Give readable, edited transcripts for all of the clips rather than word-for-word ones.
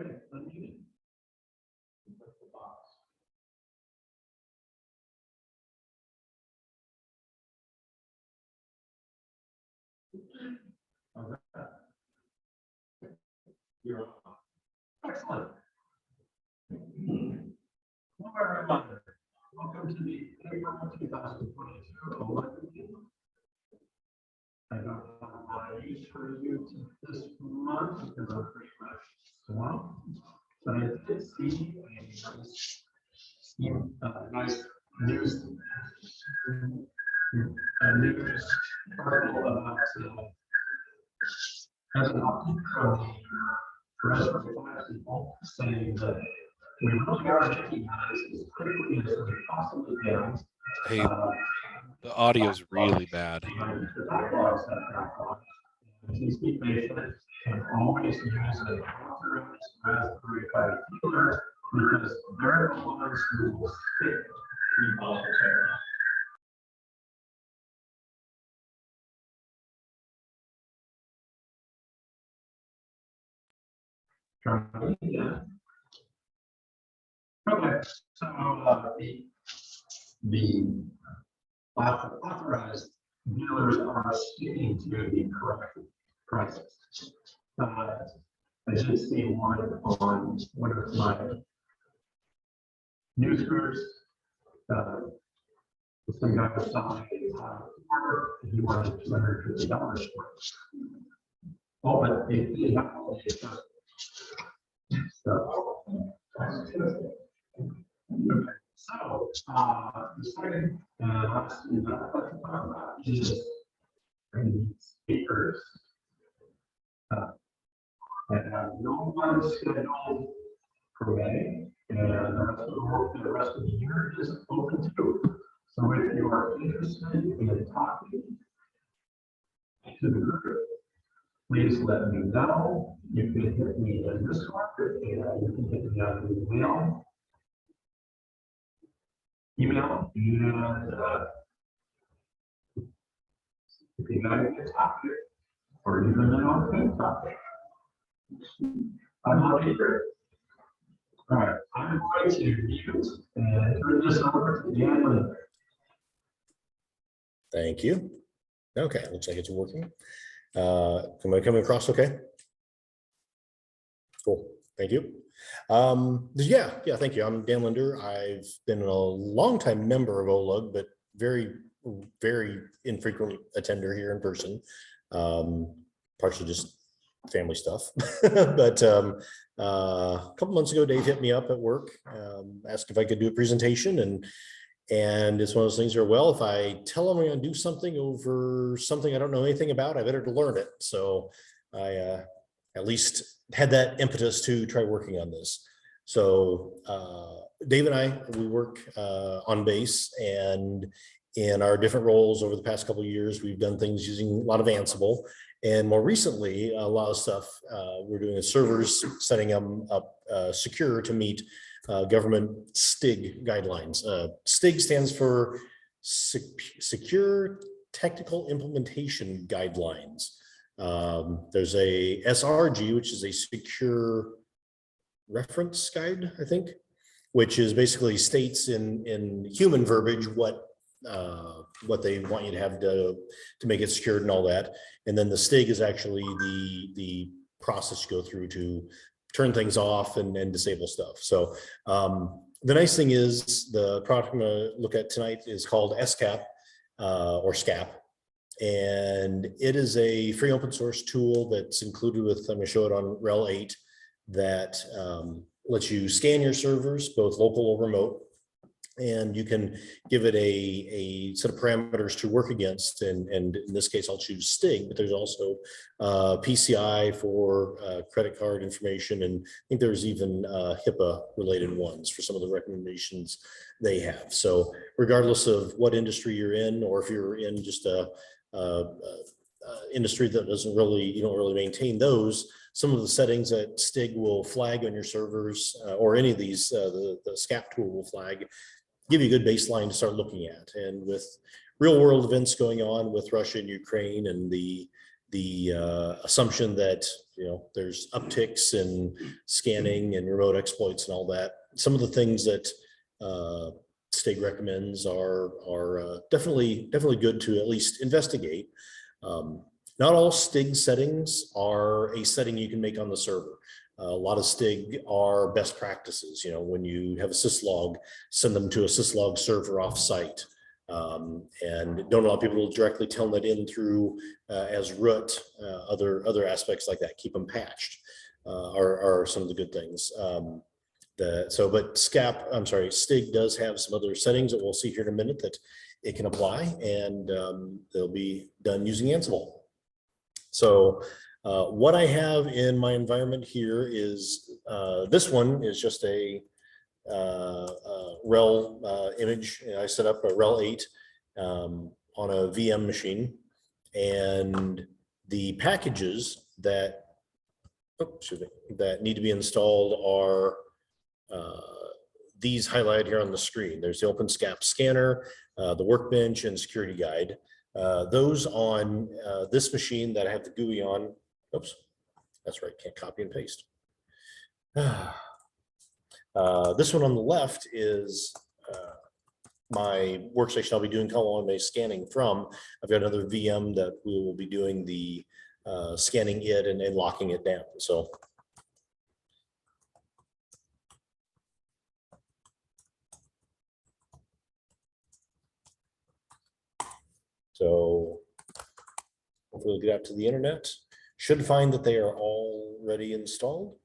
Okay, unmuted. That's the box. Okay. You're on. Excellent. Hello, everyone. Welcome to the April 2022 OLUG meeting. I don't have a lot of use for you this month because I'm pretty much swamped. But I did see nice news article about as an option from the restaurant class people saying that we really are making this as quickly as we possibly can. Hey, the audio's really bad. The backlogs that backlog. Please be patient and always use an authorized Raspberry Pi dealer because they're the ones who will stick the volunteer. Yeah. Okay, so the authorized dealers are sticking to the correct prices. I just see one on one of my news groups. Some guy was selling and he wanted $250 for it. Oh, but they got all the stuff. So, okay. So, the second last thing that I'd like to talk about is speakers. And have no one scheduled for May, and the rest of the year is open too. So if you are interested in talking to the group, please let me know. You can hit me in Discord, and you can hit me on email. And if you got a topic, or even an open topic, I'm happy for it. All right, I'm going to mute and turn this over to Dan. Thank you. Okay, looks like it's working. Am I coming across okay? Cool, thank you. Yeah, thank you. I'm Dan Linder. I've been a longtime member of OLUG, but very infrequent attender here in person. Partially just family stuff. But a couple months ago, Dave hit me up at work, asked if I could do a presentation, and it's one of those things where, well, if I tell him I'm going to do something over something I don't know anything about, I better learn it. So I at least had that impetus to try working on this. So Dave and I, we work on base, and in our different roles over the past couple of years, we've done things using a lot of Ansible. And more recently, a lot of stuff we're doing with servers, setting them up secure to meet government STIG guidelines. STIG stands for Secure Technical Implementation Guidelines. There's a SRG, which is a Secure Reference Guide, I think, which is basically states in human verbiage what they want you to have to make it secured and all that. And then the STIG is actually the process you go through to turn things off and disable stuff. So the nice thing is the product I'm going to look at tonight is called SCAP or SCAP. And it is a free open source tool that's included with, I'm going to show it on RHEL 8, that lets you scan your servers, both local or remote. And you can give it a set of parameters to work against. And in this case, I'll choose STIG, but there's also PCI for credit card information. And I think there's even HIPAA related ones for some of the recommendations they have. So regardless of what industry you're in, or if you're in just a industry that you don't really maintain those, some of the settings that STIG will flag on your servers or any of these, the SCAP tool will flag, give you a good baseline to start looking at. And with real world events going on with Russia and Ukraine and the assumption that, there's upticks in scanning and remote exploits and all that. Some of the things that STIG recommends are definitely good to at least investigate. Not all STIG settings are a setting you can make on the server. A lot of STIG are best practices. When you have a syslog, send them to a syslog server offsite. And don't allow people to directly tell that in through as root. Other aspects like that, keep them patched, are some of the good things. But STIG does have some other settings that we'll see here in a minute that it can apply, and they'll be done using Ansible. So what I have in my environment here is this one is just a RHEL image. I set up a RHEL 8 on a VM machine, and the packages that need to be installed are these highlighted here on the screen. There's the OpenSCAP scanner, the workbench, and security guide. Those on this machine that I have the GUI on. Oops, that's right, can't copy and paste. This one on the left is my workstation I'll be doing column-based scanning from. I've got another VM that we will be doing the scanning it and locking it down. So hopefully we'll get out to the internet. Should find that they are already installed.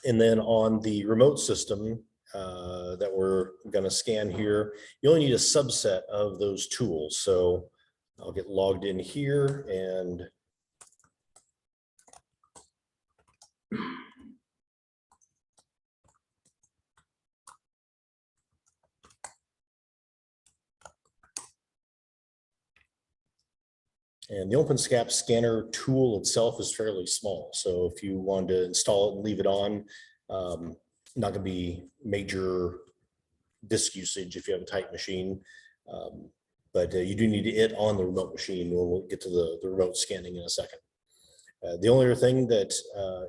And then on the remote system that we're going to scan here, you only need a subset of those tools. So I'll get logged in here and the OpenSCAP scanner tool itself is fairly small. So if you wanted to install it and leave it on, not going to be major disk usage if you have a tight machine. But you do need it on the remote machine. We'll get to the remote scanning in a second. The only other thing that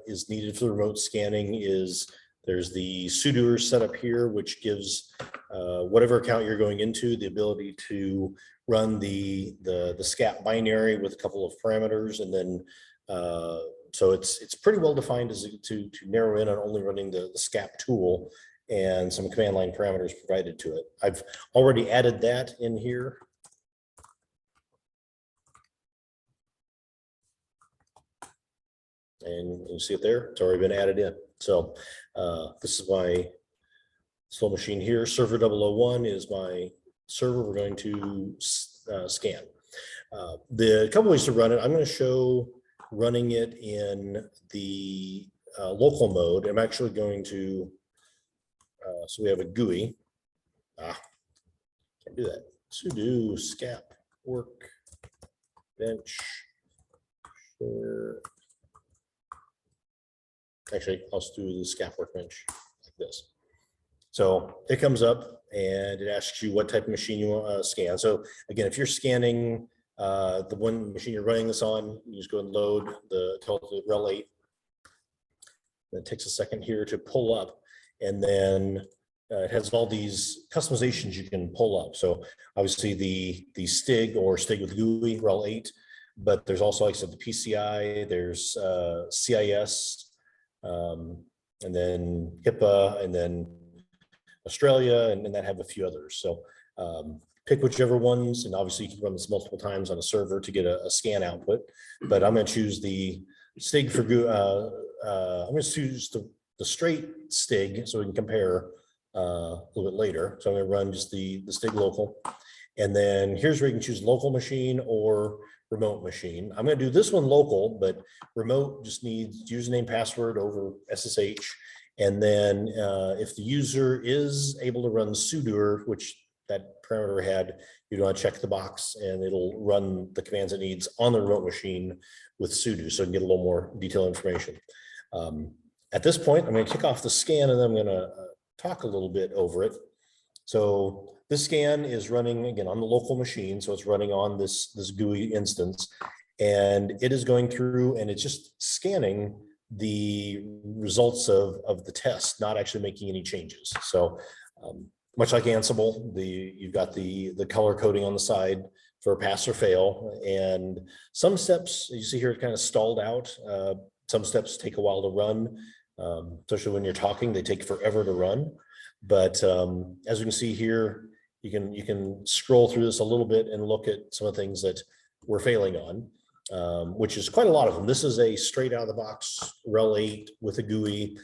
is needed for the remote scanning is there's the sudoer setup here, which gives whatever account you're going into the ability to run the SCAP binary with a couple of parameters, and then so it's pretty well defined as to narrow in on only running the SCAP tool and some command line parameters provided to it. I've already added that in here. And you see it there, it's already been added in. So this is my slow machine here. Server 001 is my server we're going to scan. The couple ways to run it, I'm going to show running it in the local mode. I'm actually going to, so we have a GUI. Can't do that. Sudo SCAP workbench share. Actually, I'll just do the SCAP workbench like this. So it comes up and it asks you what type of machine you want to scan. So again, if you're scanning the one machine you're running this on, you just go and load the RHEL 8. It takes a second here to pull up, and then it has all these customizations you can pull up. So obviously the STIG or STIG with GUI RHEL 8, but there's also, like I said, the PCI, there's CIS, and then HIPAA, and then Australia, and that have a few others. So pick whichever ones, and obviously you can run this multiple times on a server to get a scan output. But I'm going to choose the STIG for I'm going to choose the straight STIG so we can compare a little bit later. So I'm going to run just the STIG local, and then here's where you can choose local machine or remote machine. I'm going to do this one local, but remote just needs username, password over SSH. And then if the user is able to run sudoer, which that parameter had, you want to check the box and it'll run the commands it needs on the remote machine with sudo, so you can get a little more detailed information. At this point, I'm going to kick off the scan, and then I'm going to talk a little bit over it. So this scan is running again on the local machine. So it's running on this GUI instance, and it is going through and it's just scanning the results of the test, not actually making any changes. So much like Ansible, you've got the color coding on the side for pass or fail, and some steps you see here it kind of stalled out. Some steps take a while to run, especially when you're talking, they take forever to run. But as you can see here, you can scroll through this a little bit and look at some of the things that we're failing on, which is quite a lot of them. This is a straight out of the box RHEL 8 with a GUI,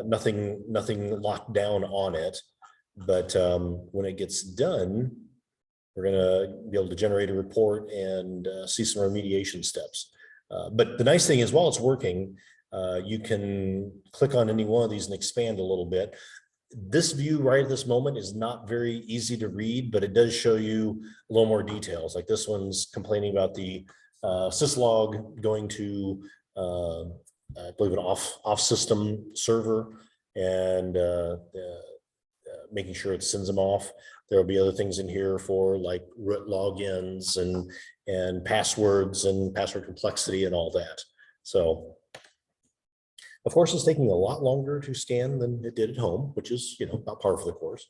nothing locked down on it. But when it gets done, we're going to be able to generate a report and see some remediation steps. But the nice thing is, while it's working, you can click on any one of these and expand a little bit. This view right at this moment is not very easy to read, but it does show you a little more details. Like this one's complaining about the syslog going to, I believe, an off system server, and making sure it sends them off. There will be other things in here for like root logins and passwords and password complexity and all that. So of course, it's taking a lot longer to scan than it did at home, which is, about par for the course.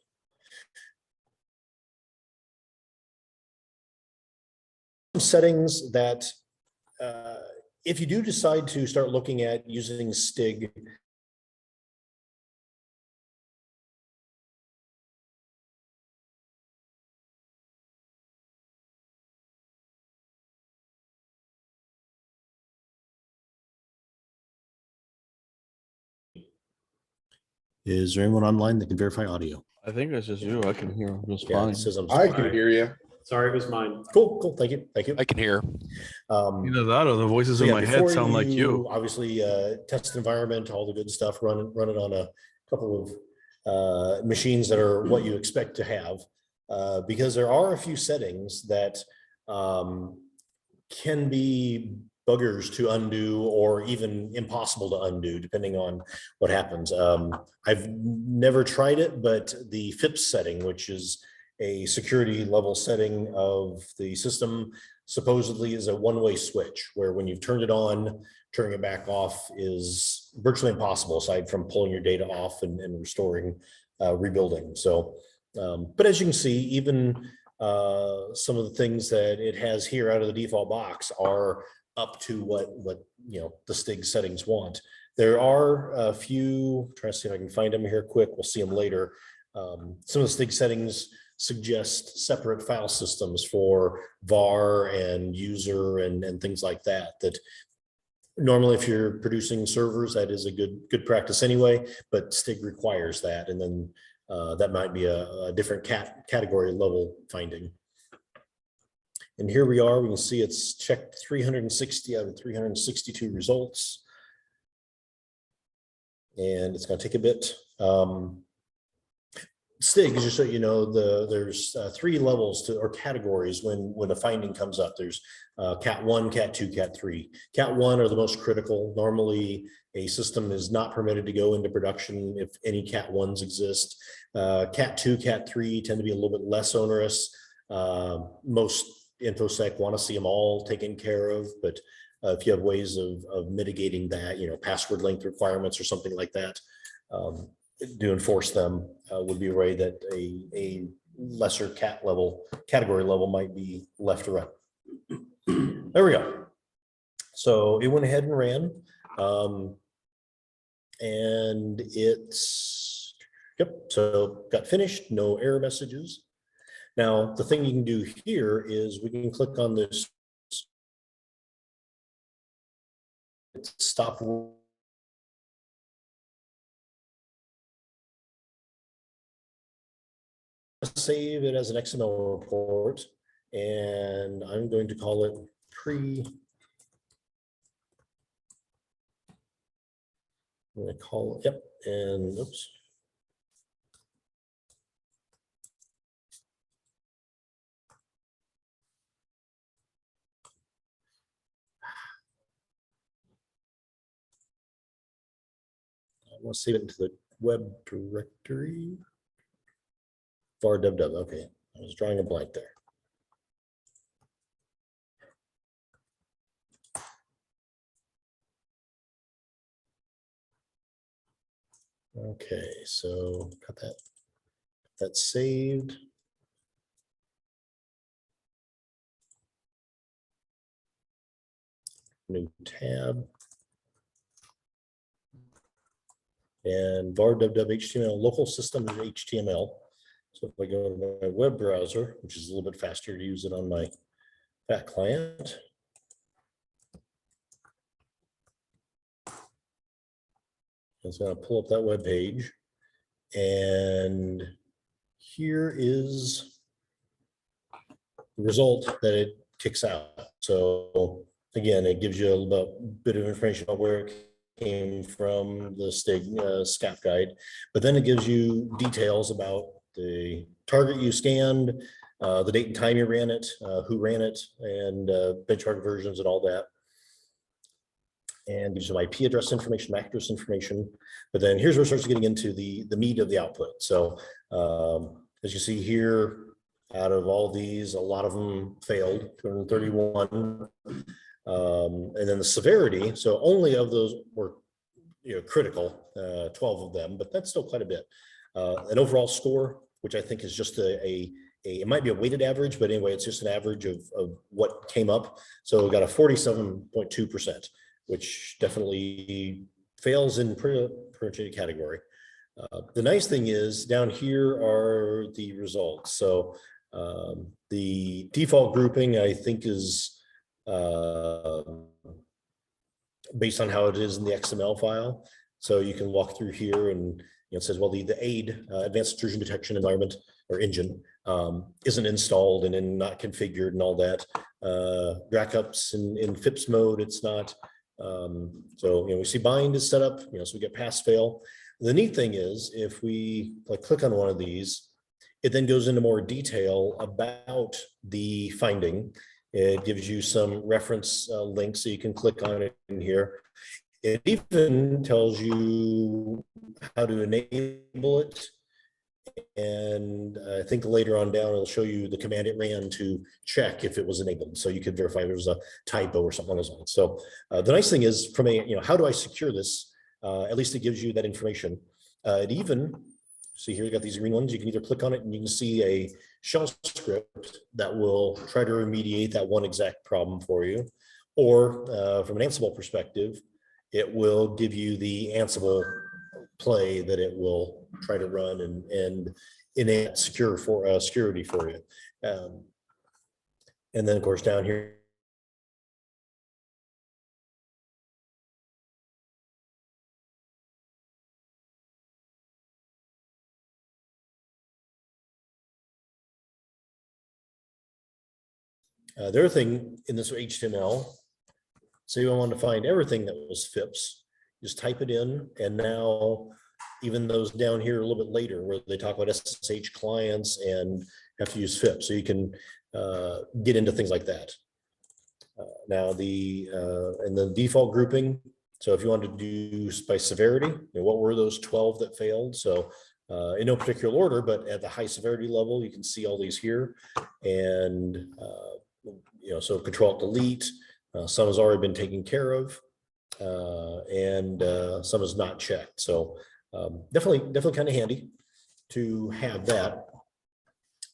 Settings that if you do decide to start looking at using STIG, is there anyone online that can verify audio? I think it's just you. I can hear him just Yeah, fine. it says I'm I sorry. can hear you. Sorry, it was mine. Cool. Thank you. I can hear. Either that or the voices So in yeah, my head before sound like you. obviously test environment, all the good stuff, run it on a couple of machines that are what you expect to have, because there are a few settings that can be buggers to undo or even impossible to undo depending on what happens. I've never tried it, but the FIPS setting, which is a security level setting of the system, supposedly is a one-way switch where when you've turned it on, turning it back off is virtually impossible aside from pulling your data off and restoring, rebuilding. So, but as you can see, even some of the things that it has here out of the default box are up to what the STIG settings want. There are a few, try to see if I can find them here quick. We'll see them later. Some of the STIG settings suggest separate file systems for var and user and things like that, that normally if you're producing servers, that is a good practice anyway, but STIG requires that. And then that might be a different category level finding. And here we are, we can see it's checked 360 out of 362 results. And it's going to take a bit. STIG, just so you know, there's 3 levels or categories when a finding comes up. There's Cat 1, Cat 2, Cat 3. Cat 1 are the most critical. Normally, a system is not permitted to go into production if any Cat 1s exist. Cat 2, Cat 3 tend to be a little bit less onerous. Most InfoSec want to see them all taken care of, but if you have ways of mitigating that, password length requirements or something like that, to enforce them would be a way that a lesser category level might be left to run. There we go. So it went ahead and ran, and it's, so got finished, no error messages. Now, the thing you can do here is we can click on this stop. Save it as an XML report, and I'm going to call it I'm going to call it, and oops. I want to save it into the web directory. var www. Okay, I was drawing a blank there. Okay, so got that saved. New tab. And var www HTML local system is HTML. So if I go to my web browser, which is a little bit faster to use it on my fat client. It's going to pull up that web page. And here is the result that it kicks out. So again, it gives you a little bit of information about where it came from, the SCAP guide, but then it gives you details about the target you scanned, the date and time you ran it, who ran it, and benchmark versions and all that. And gives you IP address information, MAC address information. But then here's where it starts getting into the meat of the output. So as you see here, out of all these, a lot of them failed, 231. And then the severity, so only of those were critical, 12 of them, but that's still quite a bit. An overall score, which I think is just it might be a weighted average, but anyway, it's just an average of what came up. So we got a 47.2%, which definitely fails in pretty much any category. The nice thing is down here are the results. So the default grouping, I think, is based on how it is in the XML file. So you can walk through here and it says, well, the AID, Advanced Intrusion Detection Environment or engine, isn't installed and then not configured and all that. Backups in FIPS mode, it's not. So we see bind is set up, so we get pass fail. The neat thing is if we click on one of these, it then goes into more detail about the finding. It gives you some reference links so you can click on it in here. It even tells you how to enable it. And I think later on down, it'll show you the command it ran to check if it was enabled. So you could verify if there was a typo or something like that. So the nice thing is from how do I secure this? At least it gives you that information. It even, see here, you got these green ones. You can either click on it and you can see a shell script that will try to remediate that one exact problem for you. Or from an Ansible perspective, it will give you the Ansible play that it will try to run and enable security for you. And then of course down here, the other thing in this HTML, say you want to find everything that was FIPS, just type it in, and now even those down here a little bit later where they talk about SSH clients and have to use FIPS, so you can get into things like that. Now and the default grouping, so if you want to do by severity, what were those 12 that failed? So in no particular order, but at the high severity level, you can see all these here. And so Control Delete, some has already been taken care of, and some is not checked. So definitely kind of handy to have that.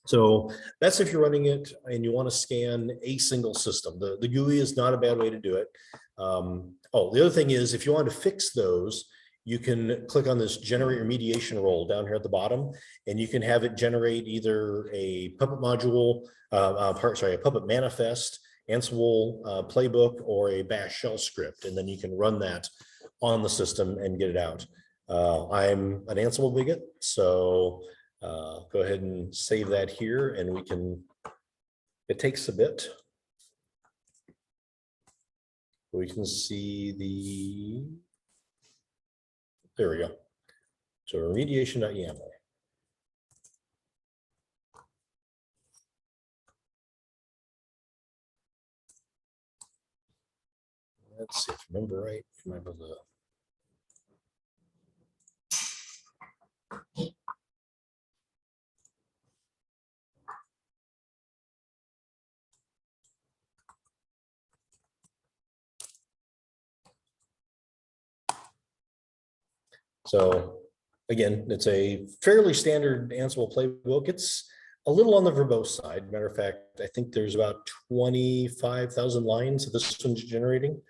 So that's if you're running it and you want to scan a single system. The GUI is not a bad way to do it. The other thing is if you want to fix those, you can click on this generate remediation role down here at the bottom, and you can have it generate either a Puppet module, a Puppet manifest, Ansible playbook, or a bash shell script, and then you can run that on the system and get it out. I'm an Ansible bigot, so go ahead and save that here, and it takes a bit. We can see there we go. So remediation.yaml. Let's see if I remember right. Remember So again, it's a fairly standard Ansible playbook. It's a little on the verbose side. Matter of fact, I think there's about 25,000 lines that this one's generating.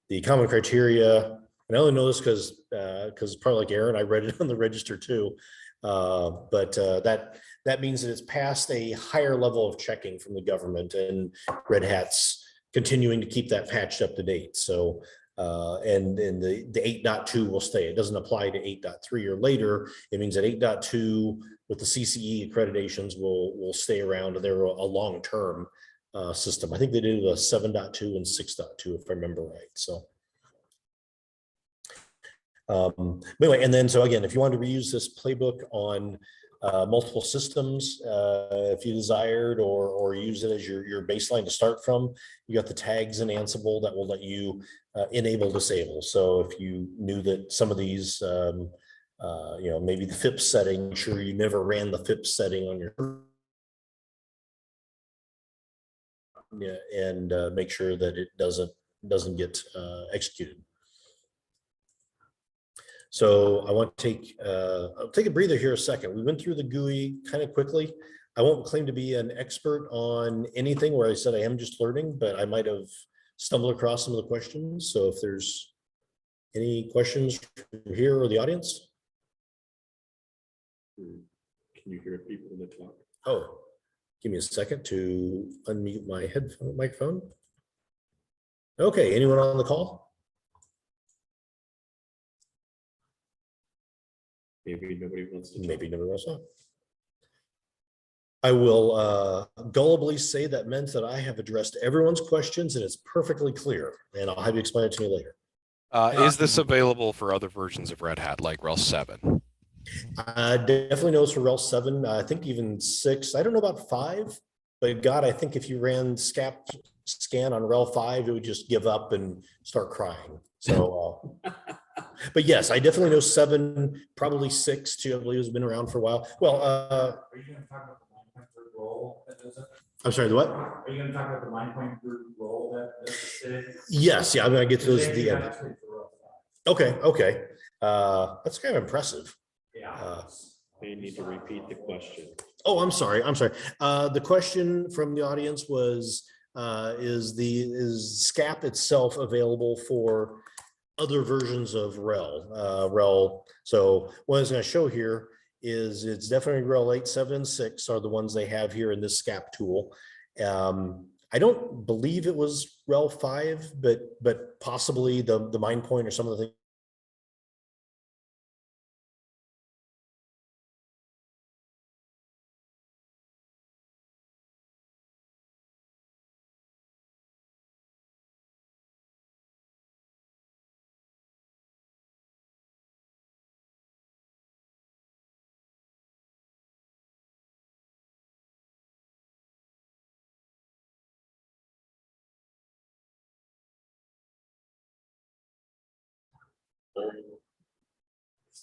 The common criteria, and I only know this because probably like Aaron, I read it on the register too. But that means that it's past a higher level of checking from the government, and Red Hat's continuing to keep that patched up to date. So and the 8.2 will stay. It doesn't apply to 8.3 or later. It means that 8.2 with the CCE accreditations will stay around. They're a long-term system. I think they did a 7.2 and 6.2, if I remember right. So anyway, and then so again, if you want to reuse this playbook on multiple systems, if you desired, or use it as your baseline to start from, you got the tags in Ansible that will let you enable disable. So if you knew that some of these maybe the FIPS setting, make sure you never ran the FIPS setting on your and make sure that it doesn't get executed. So I want to I'll take a breather here a second. We went through the GUI kind of quickly. I won't claim to be an expert on anything where I said I am just learning, but I might have stumbled across some of the questions. So if there's any questions from here or the audience. Can you hear people in the talk? Oh, give me a second to unmute my microphone. Okay, anyone on the call? Maybe nobody wants to. Maybe nobody wants to. I will gullibly say that meant that I have addressed everyone's questions and it's perfectly clear, and I'll have you explain it to me later. Is this available for other versions of Red Hat, like RHEL 7? Definitely knows for RHEL 7. I think even 6. I don't know about 5, but God, I think if you ran scan on RHEL 5, it would just give up and start crying. So, but yes, I definitely know 7, probably 6 too. I believe has been around for a while. Well, are you going to talk about the line point group role that does it? I'm sorry, the what? Are you going to talk about the line point group role that does it? Yes, yeah, I'm going to get to those at the end. Okay, okay. That's kind of impressive. Yeah. They need to repeat the question. Oh, I'm sorry. The question from the audience was, is SCAP itself available for other versions of RHEL? So what I was going to show here is it's definitely RHEL 8, 7, and 6 are the ones they have here in this SCAP tool. I don't believe it was RHEL 5, but possibly the mind point or some of the things.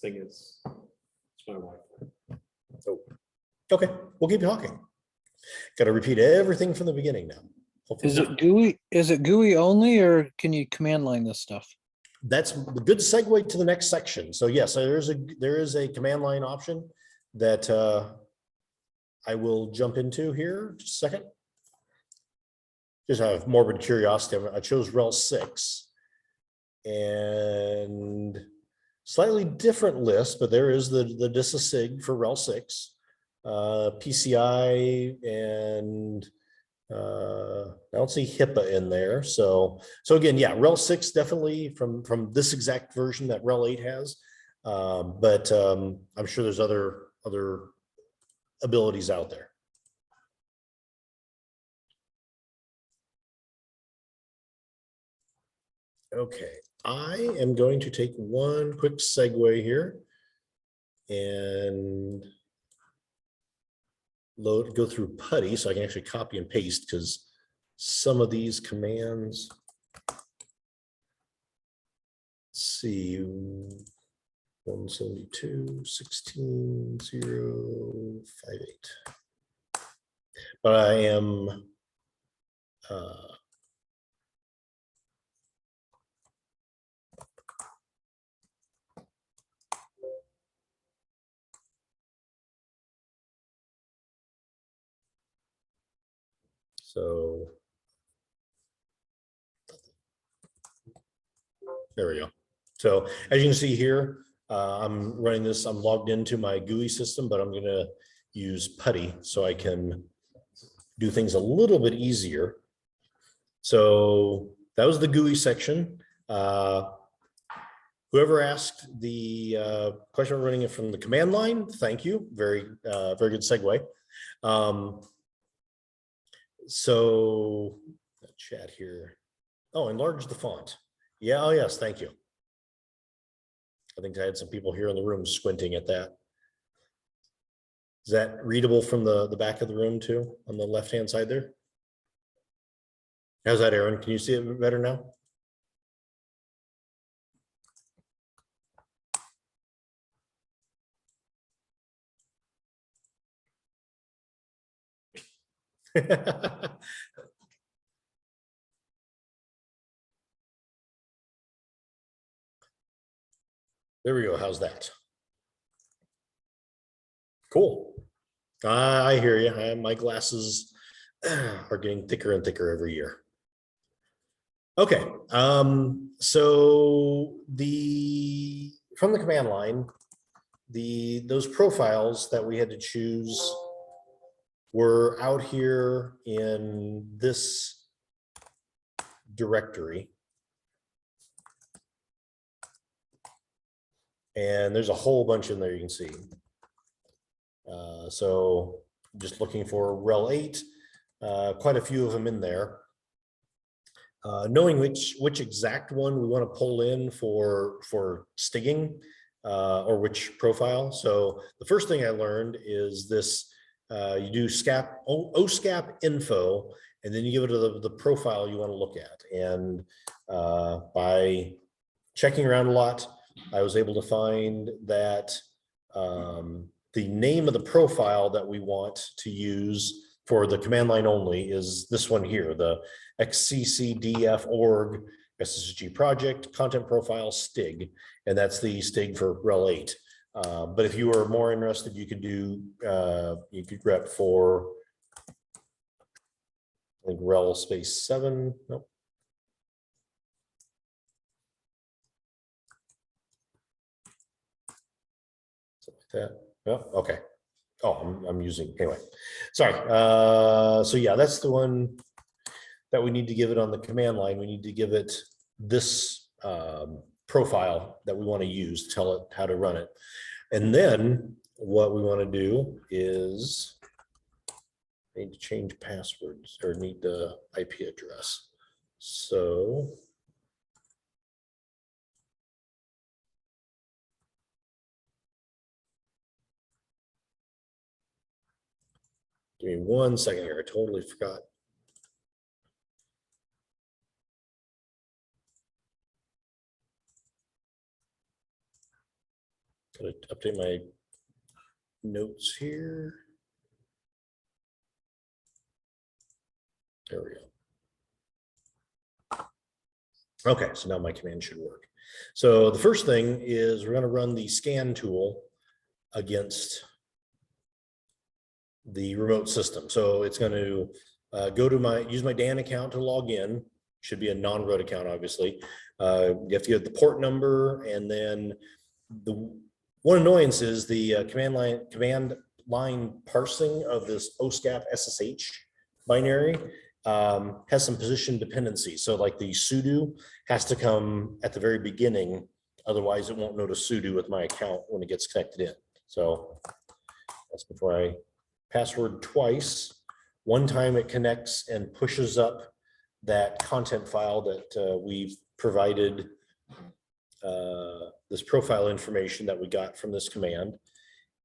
This thing is, it's my Wi-Fi. Oh, okay, we'll keep talking. Got to repeat everything from the beginning now. Hopefully Is it GUI? Is it GUI only, or can you command line this stuff? That's a good segue to the next section. So yes, there is a command line option that I will jump into here. Just a second. Just out of morbid curiosity, I chose RHEL 6 and slightly different list, but there is the disasig for RHEL 6, PCI, and I don't see HIPAA in there. So again, yeah, RHEL 6 definitely from this exact version that RHEL 8 has, but I'm sure there's other abilities out there. Okay, I am going to take one quick segue here and go through Putty so I can actually copy and paste, because some of these commands, let's see, 172.16.058. But I am so there we go. So as you can see here, I'm running this, I'm logged into my GUI system, but I'm going to use Putty so I can do things a little bit easier. So that was the GUI section. Whoever asked the question, we're running it from the command line. Thank you. Very good segue. So chat here. Oh, enlarge the font. Yeah, oh yes, thank you. I think I had some people here in the room squinting at that. Is that readable from the back of the room too, on the left-hand side there? How's that, Aaron? Can you see it better now? There we go. How's that? Cool. I hear you. My glasses are getting thicker and thicker every year. Okay. So from the command line, those profiles that we had to choose were out here in this directory. And there's a whole bunch in there you can see. So just looking for rel 8, quite a few of them in there. Knowing which exact one we want to pull in for stigging, or which profile. So the first thing I learned is this, you do OSCAP info, and then you give it the profile you want to look at. And by checking around a lot, I was able to find that the name of the profile that we want to use for the command line only is this one here, the xccdf.org SSG project content profile stig, and that's the stig for rel 8. But if you are more interested, you could do you could grep for, I think, rel space 7. Nope. Something like that. Oh, okay. Oh, I'm using, anyway, sorry. So yeah, that's the one that we need to give it on the command line. We need to give it this profile that we want to use, tell it how to run it. And then what we want to do is need to change passwords, or need the IP address. So give me 1 second here. I totally forgot. Gotta update my notes here. There we go. Okay, so now my command should work. So the first thing is we're going to run the scan tool against the remote system. So it's going to go to use my Dan account to log in. Should be a non-root account, obviously. You have to get the port number, and then the one annoyance is the command line parsing of this OSCAP SSH binary has some position dependency. So like the sudo has to come at the very beginning, otherwise it won't know to sudo with my account when it gets connected in. So that's before I password twice. One time it connects and pushes up that content file that we've provided, this profile information that we got from this command.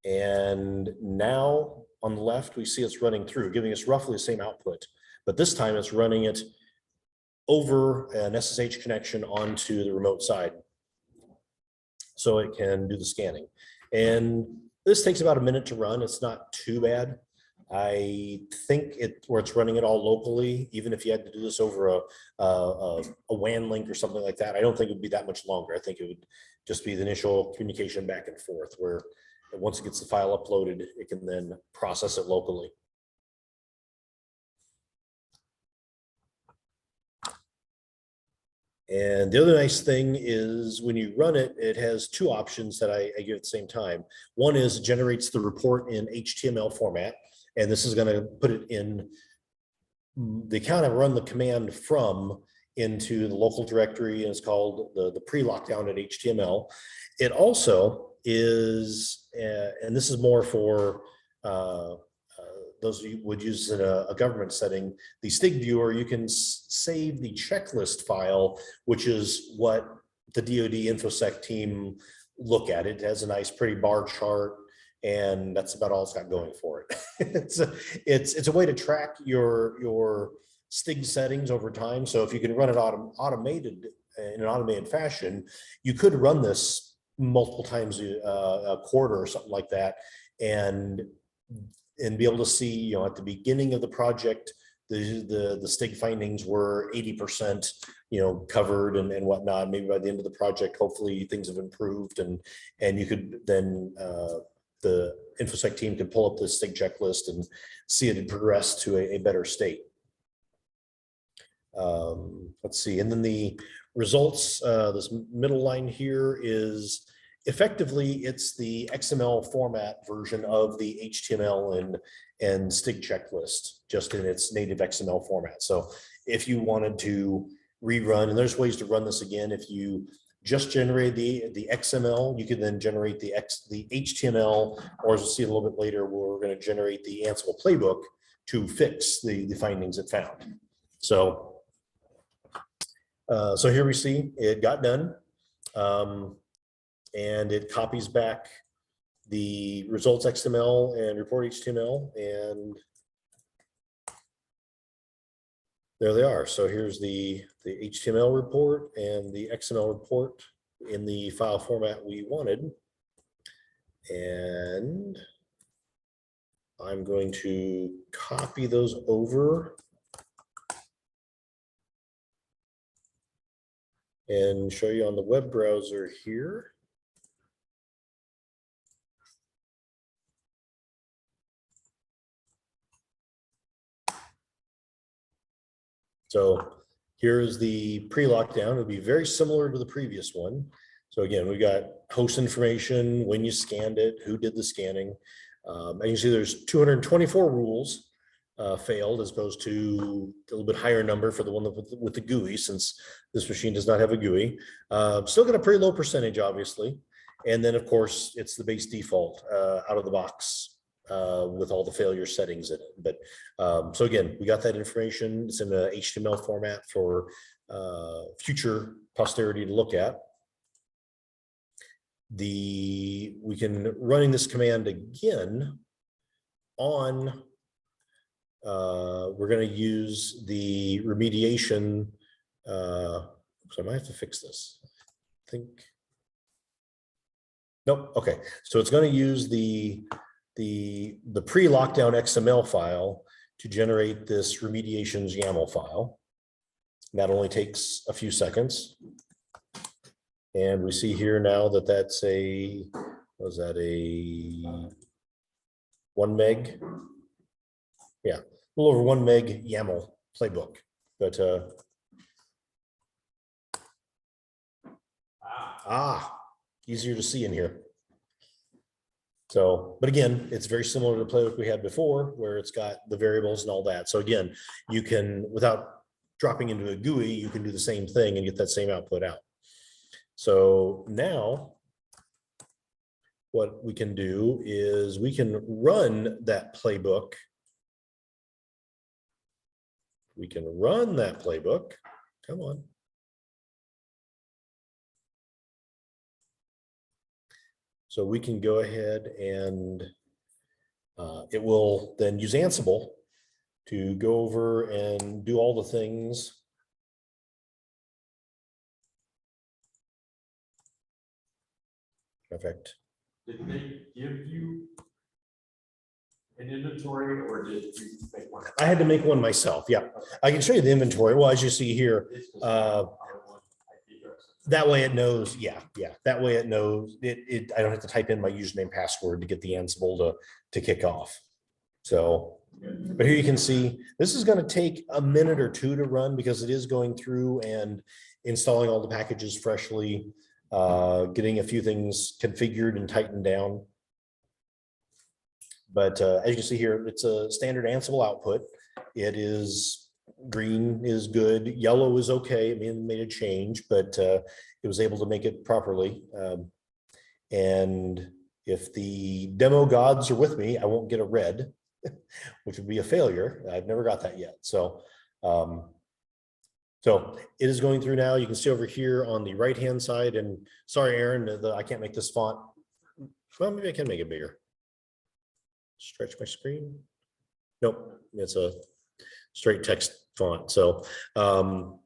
And now on the left, we see it's running through, giving us roughly the same output. But this time it's running it over an SSH connection onto the remote side, so it can do the scanning. And this takes about a minute to run. It's not too bad. I think where it's running it all locally, even if you had to do this over a WAN link or something like that, I don't think it would be that much longer. I think it would just be the initial communication back and forth, where once it gets the file uploaded, it can then process it locally. And the other nice thing is when you run it, it has two options that I give at the same time. One is it generates the report in HTML format, and this is going to put it in the account I run the command from into the local directory, and it's called the pre-lockdown at HTML. It also is, and this is more for those of you would use in a government setting, the STIG viewer, you can save the checklist file, which is what the DoD InfoSec team look at. It has a nice pretty bar chart, and that's about all it's got going for it. It's a way to track your STIG settings over time. So if you can run it automated in an automated fashion, you could run this multiple times a quarter or something like that, and be able to see, at the beginning of the project, the STIG findings were 80%, covered and whatnot. Maybe by the end of the project, hopefully things have improved, and you could then the InfoSec team could pull up the STIG checklist and see it had progressed to a better state. Let's see, and then the results, this middle line here is effectively it's the XML format version of the HTML and STIG checklist, just in its native XML format. So if you wanted to rerun, and there's ways to run this again, if you just generate the XML, you can then generate the HTML, or as we'll see a little bit later, we're going to generate the Ansible playbook to fix the findings it found. So so here we see it got done. And it copies back the results XML and report HTML, and there they are. So here's the HTML report and the XML report in the file format we wanted. And I'm going to copy those over and show you on the web browser here. So here's the pre-lockdown. It'll be very similar to the previous one. So again, we got host information, when you scanned it, who did the scanning. And you see there's 224 rules failed, as opposed to a little bit higher number for the one with the GUI, since this machine does not have a GUI. Still got a pretty low percentage, obviously. And then of course, it's the base default out of the box with all the failure settings in it. But so again, we got that information. It's in a HTML format for future posterity to look at. We can running this command again on, we're going to use the remediation. So I might have to fix this. I think. Nope. Okay. So it's going to use the pre-lockdown XML file to generate this remediations YAML file. That only takes a few seconds. And we see here now that that's a 1 meg? Yeah, a little over 1 meg YAML playbook. But easier to see in here. So, but again, it's very similar to the playbook we had before, where it's got the variables and all that. So again, you can, without dropping into a GUI, you can do the same thing and get that same output out. So now what we can do is we can run that playbook. We can run that playbook. Come on. So we can go ahead and it will then use Ansible to go over and do all the things. Perfect. Did they give you an inventory or did you make one? I had to make one myself. Yeah, I can show you the inventory. Well, as you see here, It's just uh, R1 IP address. that way it knows. Yeah. That way it knows it. I don't have to type in my username password to get the Ansible to kick off. So, but here you can see this is going to take a minute or two to run because it is going through and installing all the packages freshly, getting a few things configured and tightened down. But as you can see here, it's a standard Ansible output. It is green is good. Yellow is okay. I mean, it made a change, but it was able to make it properly. And if the demo gods are with me, I won't get a red, which would be a failure. I've never got that yet. So, so it is going through now. You can see over here on the right-hand side, and sorry, Aaron, I can't make this font. Well, maybe I can make it bigger. Stretch my screen. Nope, it's a straight text font. So, so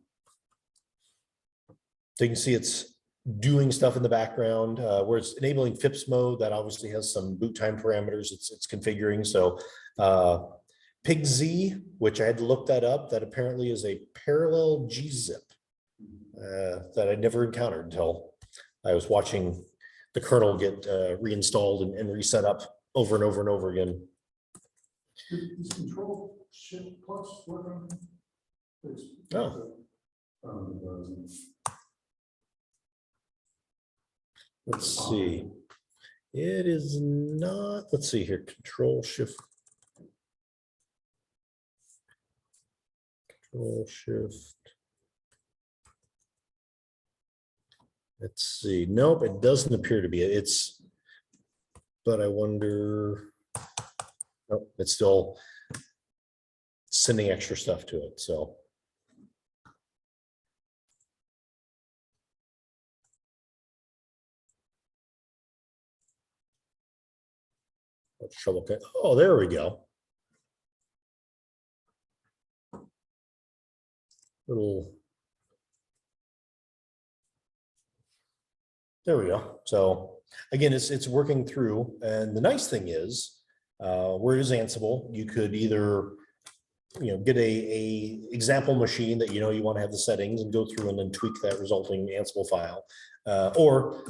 you can see it's doing stuff in the background where it's enabling FIPS mode. That obviously has some boot time parameters it's configuring. So PIGZ, which I had to look that up, that apparently is a parallel gzip that I never encountered until I was watching the kernel get reinstalled and reset up over and over and over again. Is Control Shift Plus working? Oh. Let's see. It is not, let's see here, Control Shift. Control Shift. Let's see. Nope, it doesn't appear to be. It's, but I wonder, nope, it's still sending extra stuff to it. So. Trouble. Oh, there we go. Little. There we go. So again, it's working through, and the nice thing is, where it is Ansible, you could either get a example machine that you want to have the settings and go through and then tweak that resulting Ansible file, or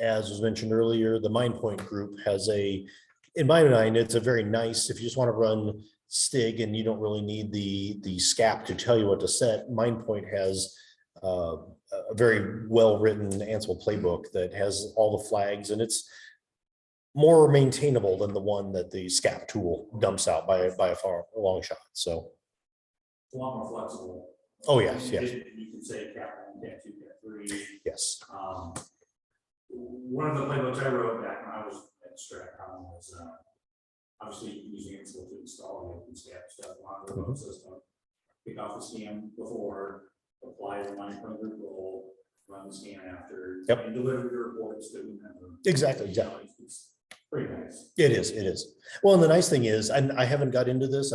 as was mentioned earlier, the MindPoint group has in my mind, it's a very nice, if you just want to run Stig and you don't really need the SCAP to tell you what to set, MindPoint has a very well-written Ansible playbook that has all the flags, and it's more maintainable than the one that the SCAP tool dumps out by a long shot. So It's a lot more flexible. Oh, yes, yes. You can say cat 1, cat 2, cat 3. yes. One of the playbooks I wrote back when I was at Stratcom was obviously using Ansible to install the SCAP stuff on the remote system. Pick off the scan before, apply the MindPoint group role, run the scan after, Yep. and deliver your reports to whomever. Exactly. It's pretty nice. It is. Well, and the nice thing is, and I haven't got into this,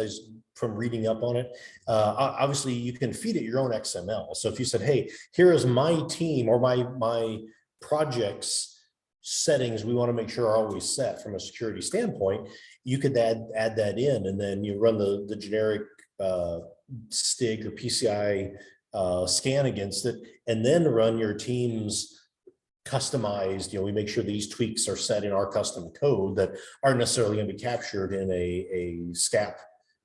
from reading up on it, obviously you can feed it your own XML. So if you said, hey, here is my team or my projects settings we want to make sure are always set from a security standpoint, you could add that in, and then you run the generic STIG or PCI scan against it, and then run your team's customized, we make sure these tweaks are set in our custom code that aren't necessarily going to be captured in a SCAP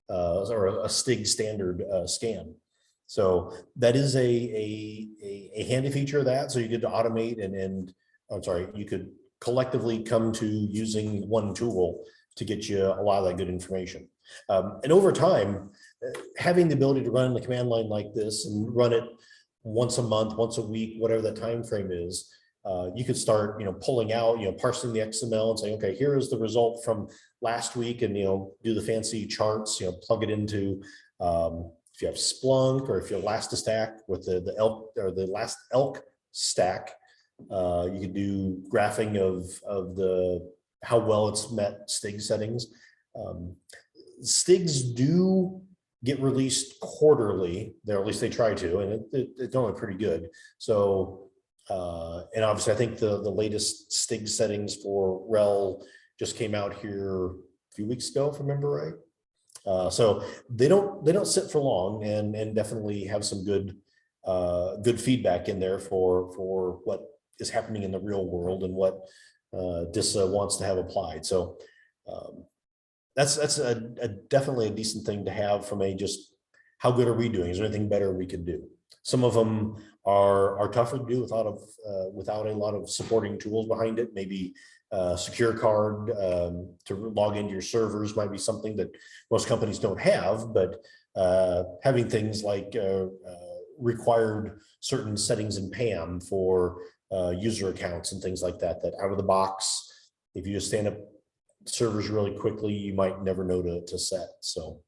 or a STIG standard scan. So that is a handy feature of that. So you get to automate and I'm sorry, you could collectively come to using one tool to get you a lot of that good information. And over time, having the ability to run the command line like this and run it once a month, once a week, whatever that time frame is, you could start, pulling out, parsing the XML and saying, okay, here is the result from last week, and do the fancy charts, plug it into if you have Splunk or if you have Elastistack with the elk or the last elk stack, You could do graphing of the how well it's met Stig settings. Stigs do get released quarterly, or at least they try to, and it's only pretty good. So, and obviously I think the latest Stig settings for RHEL just came out here a few weeks ago, if I remember right. So they don't sit for long, and definitely have some good feedback in there for what is happening in the real world and what DISA wants to have applied. So that's definitely a decent thing to have from a just how good are we doing? Is there anything better we could do? Some of them are tougher to do without a lot of supporting tools behind it. Maybe secure card to log into your servers might be something that most companies don't have, but having things like required certain settings in PAM for user accounts and things like that out of the box, if you just stand up servers really quickly, you might never know to set. So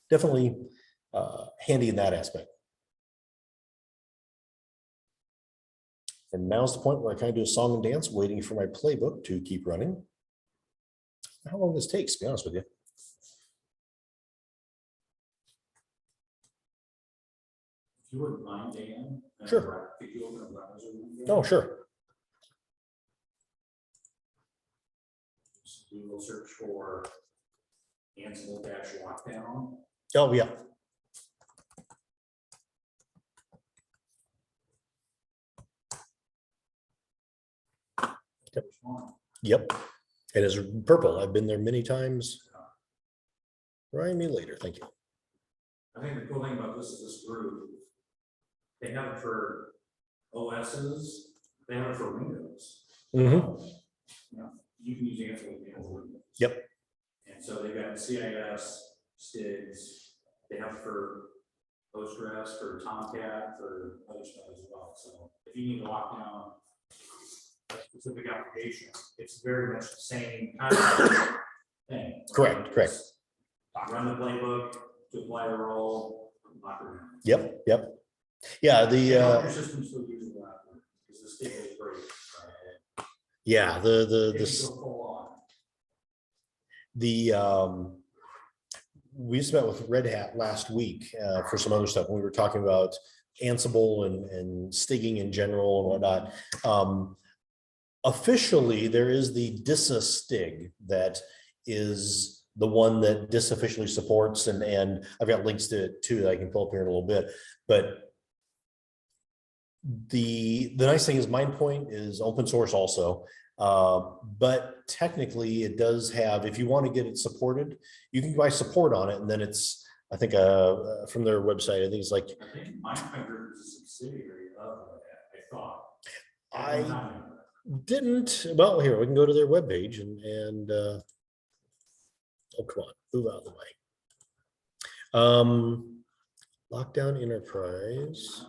definitely handy in that aspect. And now's the point where I kind of do a song and dance, waiting for my playbook to keep running. How long this takes, to be honest with you. If you wouldn't mind, Dan. Sure. Could you open a browser window? Oh, sure. Just Google search for Ansible-lockdown. Oh, yeah. Which one? Yep. It is purple. I've been there many times. Remind me later. Thank you. I think the cool thing about this is this group, they have it for OSs, they have it for Windows. Mhm. You know, you can use Ansible for Windows. Yep. And so they've got CIS, STIGs, they have it for Postgres, for Tomcat, for other stuff as well. So if you need to lock down a specific application, it's very much the same kind of thing. Correct. Just run the playbook to apply a role, lock it down. Yep. Yep. Yeah. The Your system still uses that because the state is great. yeah. If you go full on. We just met with Red Hat last week for some other stuff. We were talking about Ansible and stigging in general and whatnot. Officially, there is the DISA stig that is the one that DISA officially supports, and I've got links to it too that I can pull up here in a little bit. But the nice thing is MindPoint is open source also. But technically it does have, if you want to get it supported, you can buy support on it, and then it's, I think from their website, I think it's like, I think MindPoint Group is a subsidiary of that, I thought. I didn't, well, here, we can go to their webpage and oh, come on, move out of the way. Lockdown Enterprise.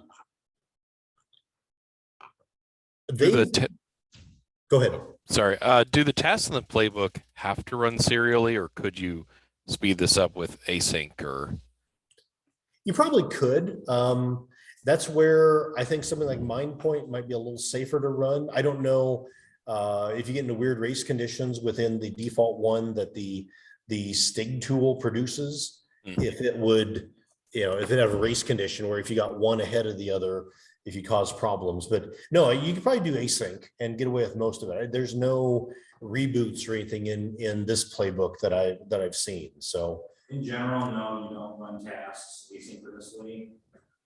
Go ahead. Sorry. Do the tasks in the playbook have to run serially, or could you speed this up with async? Or You probably could. That's where I think something like MindPoint might be a little safer to run. I don't know if you get into weird race conditions within the default one that the Stig tool produces, if it would, if it had a race condition where if you got one ahead of the other, if you cause problems. But no, you could probably do async and get away with most of it. There's no reboots or anything in this playbook that I've seen. So in general, no, you don't run tasks asynchronously.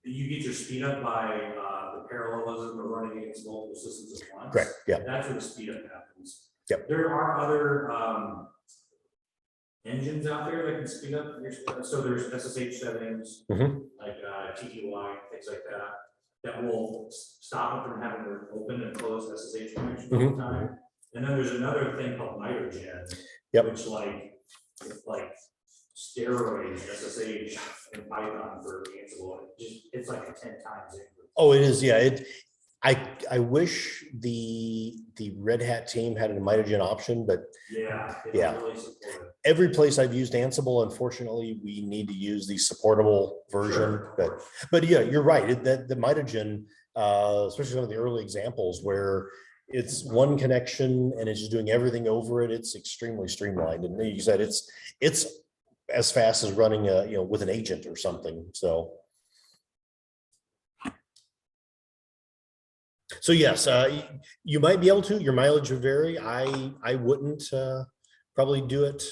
You get your speed up by the parallelism of running against multiple systems at once. correct. Yeah. That's where the speed up happens. Yep. There are other engines out there that can speed up your, so there's SSH settings, like TTY, things like that will stop it from having to open and close SSH connections all the time. And then there's another thing called nitrogen, which it's like steroids, SSH and Python for Ansible. It's like a 10 times increase. Oh, it is. Yeah. I wish the Red Hat team had a mitogen option, but yeah. Really every place I've used Ansible, unfortunately, we need to use the supportable version. But yeah, you're right. The mitogen especially some of the early examples where it's one connection and it's just doing everything over it. It's extremely streamlined. And you said it's as fast as running with an agent or something. So yes, you might be able to. Your mileage would vary. I wouldn't probably do it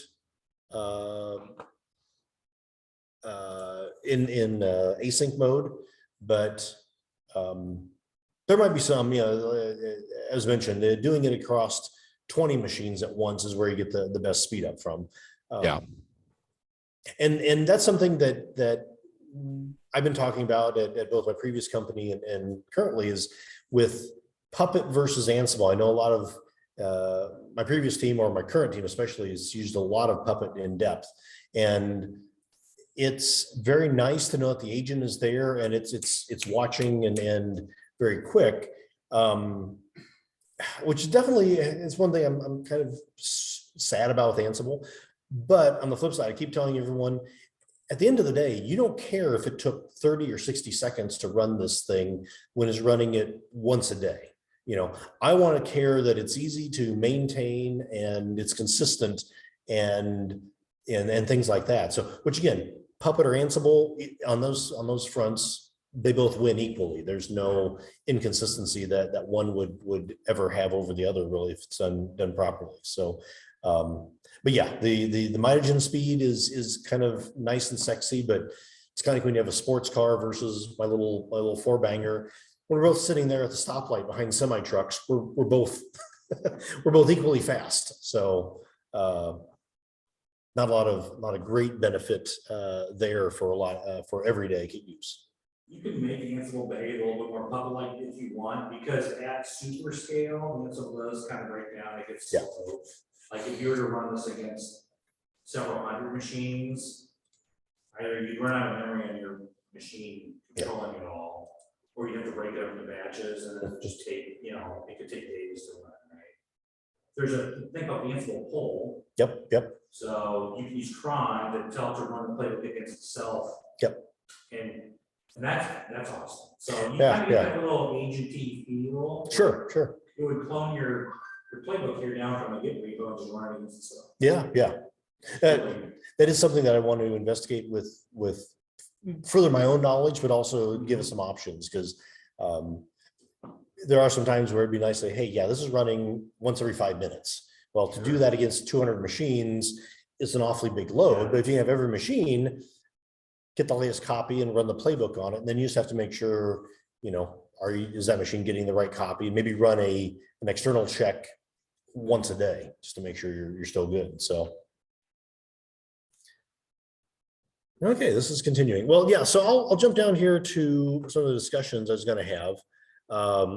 in async mode, but there might be some, as mentioned, doing it across 20 machines at once is where you get the best speed up from. Yeah. And that's something that I've been talking about at both my previous company and currently is with Puppet versus Ansible. I know a lot of my previous team, or my current team especially, has used a lot of Puppet in depth. And it's very nice to know that the agent is there and it's watching and very quick, which definitely is one thing I'm kind of sad about with Ansible. But on the flip side, I keep telling everyone, at the end of the day, you don't care if it took 30 or 60 seconds to run this thing when it's running it once a day. I want to care that it's easy to maintain and it's consistent and things like that. So, which again, Puppet or Ansible on those fronts, they both win equally. There's no inconsistency that one would ever have over the other, really, if it's done properly. So, but yeah, the mileage and speed is kind of nice and sexy, but it's kind of like when you have a sports car versus my little four banger. When we're both sitting there at the stoplight behind semi trucks, we're both we're both equally fast. So not a lot of great benefit there for everyday use. You can make Ansible behave a little bit more Puppet-like if you want, because at super scale, Ansible does kind of break down, it gets slow. Like if you were to run this against several hundred machines, either you'd run out of memory on your machine controlling it all, or you'd have to break it up into batches and then just take, it could take days to run, right? There's a thing called the Ansible poll. Yep. So you can use cron to tell it to run the playbook against itself. Yep. And that's awesome. So you kind of get that little agenty feel. Sure. It would clone your playbook here down from a Git repo and just run it against itself. Yeah. That is something that I want to investigate with further my own knowledge, but also give us some options, because there are some times where it'd be nice to say, hey, yeah, this is running once every 5 minutes. Well, to do that against 200 machines is an awfully big load, but if you have every machine, get the latest copy and run the playbook on it, and then you just have to make sure, is that machine getting the right copy? Maybe run an external check once a day just to make sure you're still good. So. Okay, this is continuing. Well, yeah, so I'll jump down here to some of the discussions I was going to have.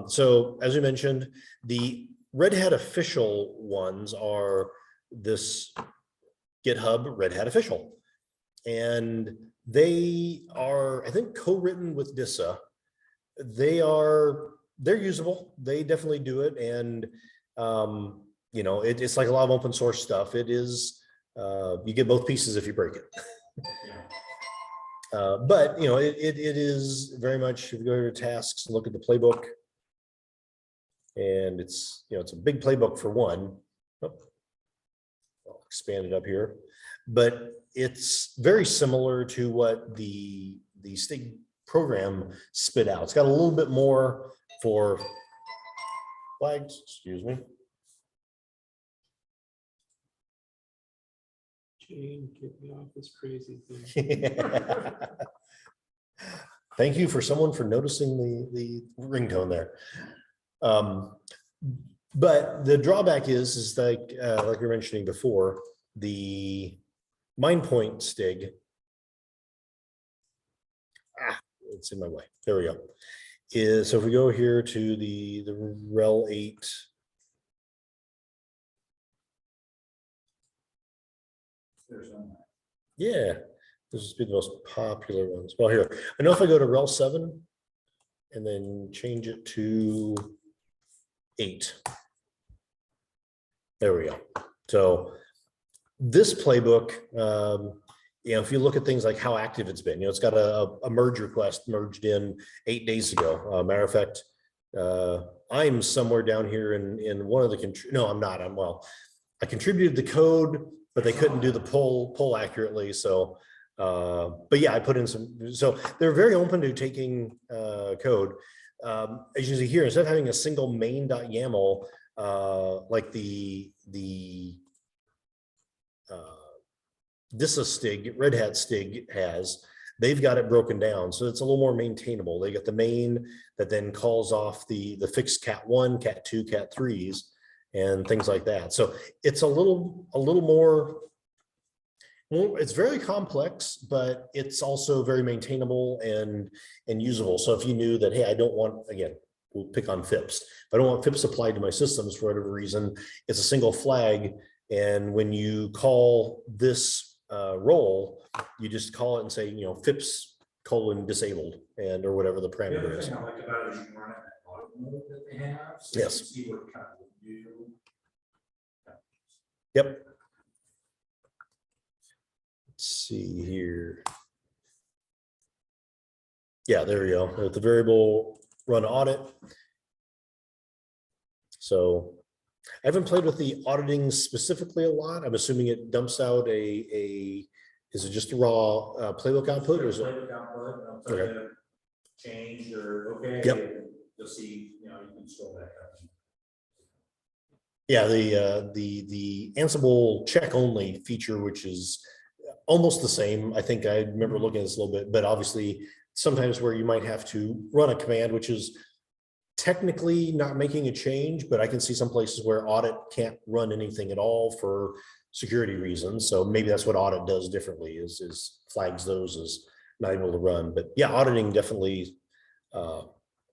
So as we mentioned, the Red Hat official ones are this GitHub Red Hat official. And they are, I think, co-written with DISA. They're usable. They definitely do it. And, it's like a lot of open source stuff. It is, you get both pieces if you break it. But it is very much, if you go to tasks and look at the playbook, and it's a big playbook for one. I'll expand it up here, but it's very similar to what the STIG program spit out. It's got a little bit more for flags, excuse me. Jane, get me off this crazy thing. Thank you for someone for noticing the ringtone there. But the drawback is like we were mentioning before, the MindPoint STIG. It's in my way. There we go. So if we go here to the RHEL 8. Yeah, this is be the most popular ones. Well, here, I know if I go to RHEL 7 and then change it to 8. There we go. So this playbook if you look at things like how active it's been, it's got a merge request merged in 8 days ago. Matter of fact, I'm somewhere down here in one of the, no, I'm not. I contributed the code, but they couldn't do the pull accurately. So, but yeah, I put in some, so they're very open to taking code. As you see here, instead of having a single main.yaml, like the DISA-STIG, Red Hat STIG has, they've got it broken down. So it's a little more maintainable. They got the main that then calls off the fixed cat 1, cat 2, cat 3s, and things like that. So it's a little more, well, it's very complex, but it's also very maintainable and usable. So if you knew that, hey, I don't want, again, we'll pick on FIPS. If I don't want FIPS applied to my systems for whatever reason, it's a single flag. And when you call this role, you just call it and say, FIPS : disabled, and or whatever the The parameter other is. thing I like about it is you can run it in that audit mode that they have. So Yes. you can see what kind of you. Yep. Let's see here. Yeah, there we go. With the variable run audit. So I haven't played with the auditing specifically a lot. I'm assuming it dumps out is it just a raw playbook output, or is it? Playbook output, and I'll tell Okay. you change or okay. Yep. You'll see, you can scroll back up. Yeah, the Ansible check only feature, which is almost the same. I think I remember looking at this a little bit, but obviously sometimes where you might have to run a command, which is technically not making a change, but I can see some places where audit can't run anything at all for security reasons. So maybe that's what audit does differently, is flags those as not able to run. But yeah, auditing definitely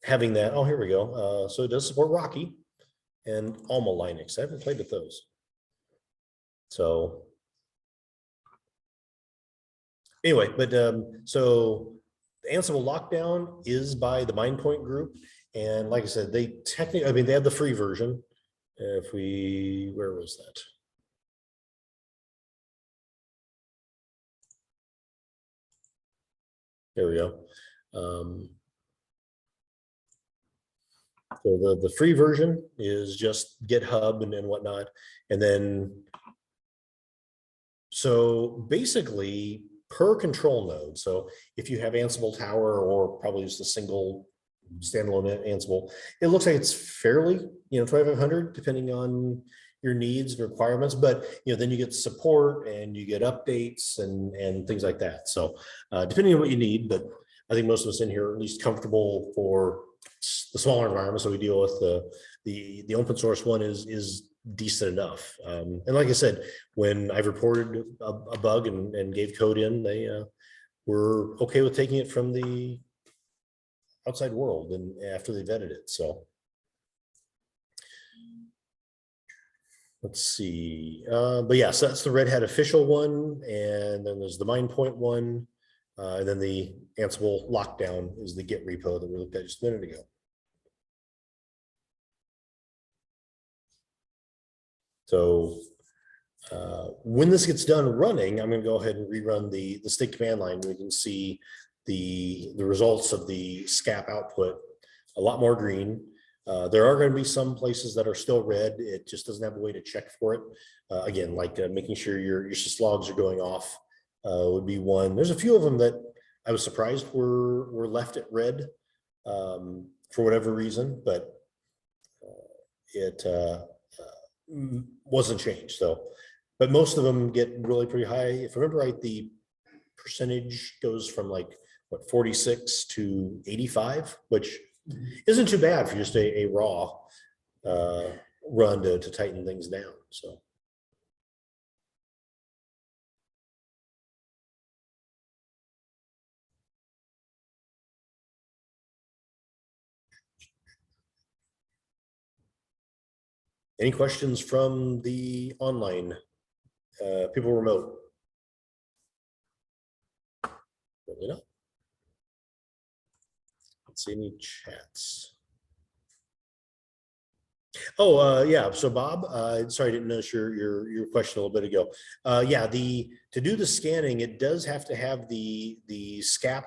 having that. Oh, here we go. So it does support Rocky and Alma Linux. I haven't played with those. So anyway, but so the Ansible lockdown is by the MindPoint group. And like I said, they technically, they have the free version. Where was that? There we go. So the free version is just GitHub and whatnot. And then, so basically per control node. So if you have Ansible Tower, or probably just a single standalone Ansible, it looks like it's fairly, 2500, depending on your needs and requirements. But then you get support and you get updates and things like that. So depending on what you need, but I think most of us in here are at least comfortable for the smaller environment. So we deal with the open source one is decent enough. And like I said, when I've reported a bug and gave code in, they were okay with taking it from the outside world and after they vetted it. So let's see. But yes, that's the Red Hat official one. And then there's the MindPoint one. And then the Ansible lockdown is the Git repo that we looked at just a minute ago. So when this gets done running, I'm going to go ahead and rerun the STIG command line. We can see the results of the SCAP output, a lot more green. There are going to be some places that are still red. It just doesn't have a way to check for it. Again, like making sure your syslogs are going off would be one. There's a few of them that I was surprised were left at red for whatever reason, but it wasn't changed. So, but most of them get really pretty high. If I remember right, the percentage goes from like what 46 to 85, which isn't too bad for just a raw run to tighten things down. So. Any questions from the online people remote? Probably not. Let's see any chats. Oh, yeah. So Bob, sorry, I didn't notice your question a little bit ago. Yeah, to do the scanning, it does have to have the SCAP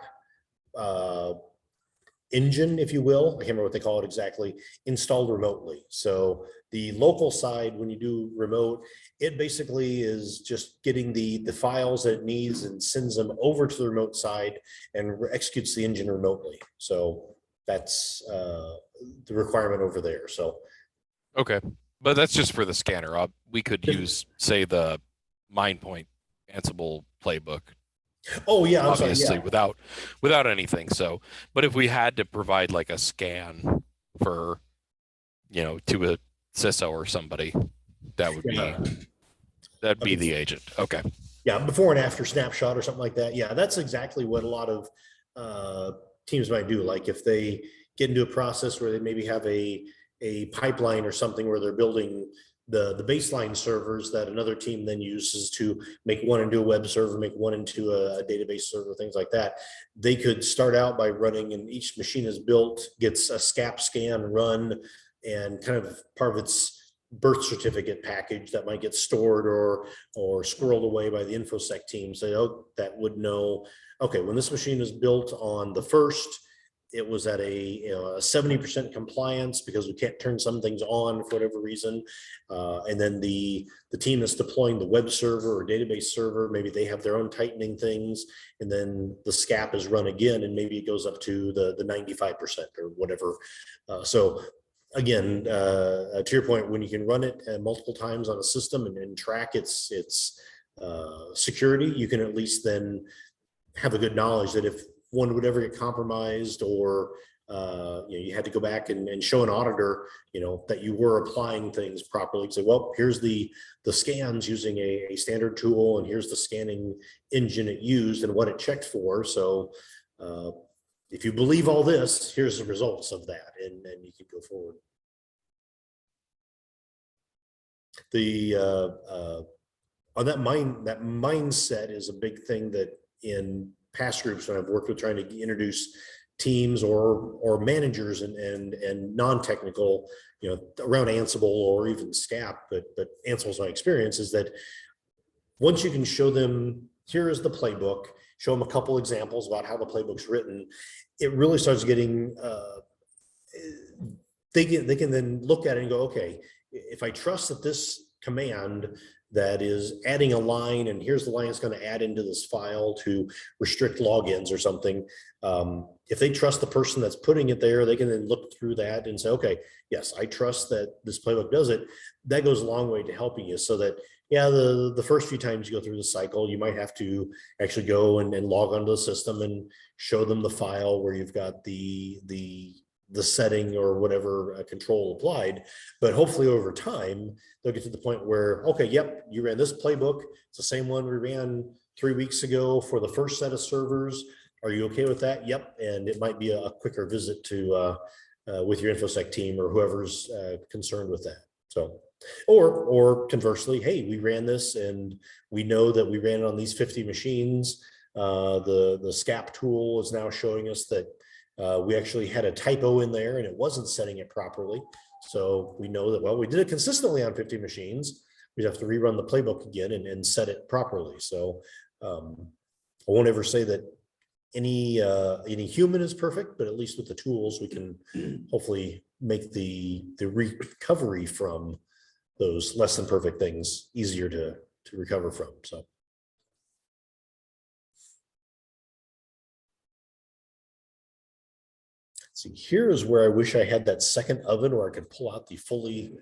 engine, if you will. I can't remember what they call it exactly, installed remotely. So the local side, when you do remote, it basically is just getting the files that it needs and sends them over to the remote side and executes the engine remotely. So that's the requirement over there. So Okay, but that's just for the scanner. We could use, say, the MindPoint Ansible playbook, oh yeah, I'm sorry, obviously yeah. without anything. So, but if we had to provide like a scan for, to a CISO or somebody, that would be Yeah. that'd be the agent. Okay. Yeah, before and after snapshot or something like that. Yeah, that's exactly what a lot of teams might do. Like if they get into a process where they maybe have a pipeline or something where they're building the baseline servers that another team then uses to make one into a web server, make one into a database server, things like that. They could start out by running, and each machine is built, gets a SCAP scan run, and kind of part of its birth certificate package that might get stored or squirreled away by the infosec team. So that would know, okay, when this machine was built on the first, it was at a 70% compliance because we can't turn some things on for whatever reason. And then the team that's deploying the web server or database server, maybe they have their own tightening things, and then the SCAP is run again, and maybe it goes up to the 95% or whatever. So again, to your point, when you can run it multiple times on a system and track its security, you can at least then have a good knowledge that if one would ever get compromised or you had to go back and show an auditor, that you were applying things properly. Say, well, here's the scans using a standard tool, and here's the scanning engine it used and what it checked for. So if you believe all this, here's the results of that, and then you can go forward. The on that mindset is a big thing that in past groups when I've worked with trying to introduce teams or managers and non-technical, around Ansible or even SCAP, but Ansible's my experience is that once you can show them, here is the playbook, show them a couple examples about how the playbook's written, it really starts getting, they can then look at it and go, okay, if I trust that this command that is adding a line, and here's the line it's going to add into this file to restrict logins or something. If they trust the person that's putting it there, they can then look through that and say, okay, yes, I trust that this playbook does it. That goes a long way to helping you, so that, yeah, the first few times you go through the cycle, you might have to actually go and log onto the system and show them the file where you've got the setting or whatever control applied. But hopefully over time, they'll get to the point where, okay, yep, you ran this playbook. It's the same one we ran 3 weeks ago for the first set of servers. Are you okay with that? Yep. And it might be a quicker visit to with your InfoSec team or whoever's concerned with that. So, or conversely, hey, we ran this and we know that we ran it on these 50 machines. The SCAP tool is now showing us that we actually had a typo in there and it wasn't setting it properly. So we know that, well, we did it consistently on 50 machines. We'd have to rerun the playbook again and set it properly. So I won't ever say that any human is perfect, but at least with the tools, we can hopefully make the recovery from those less than perfect things easier to recover from. So. See, here is where I wish I had that second oven where I could pull out the fully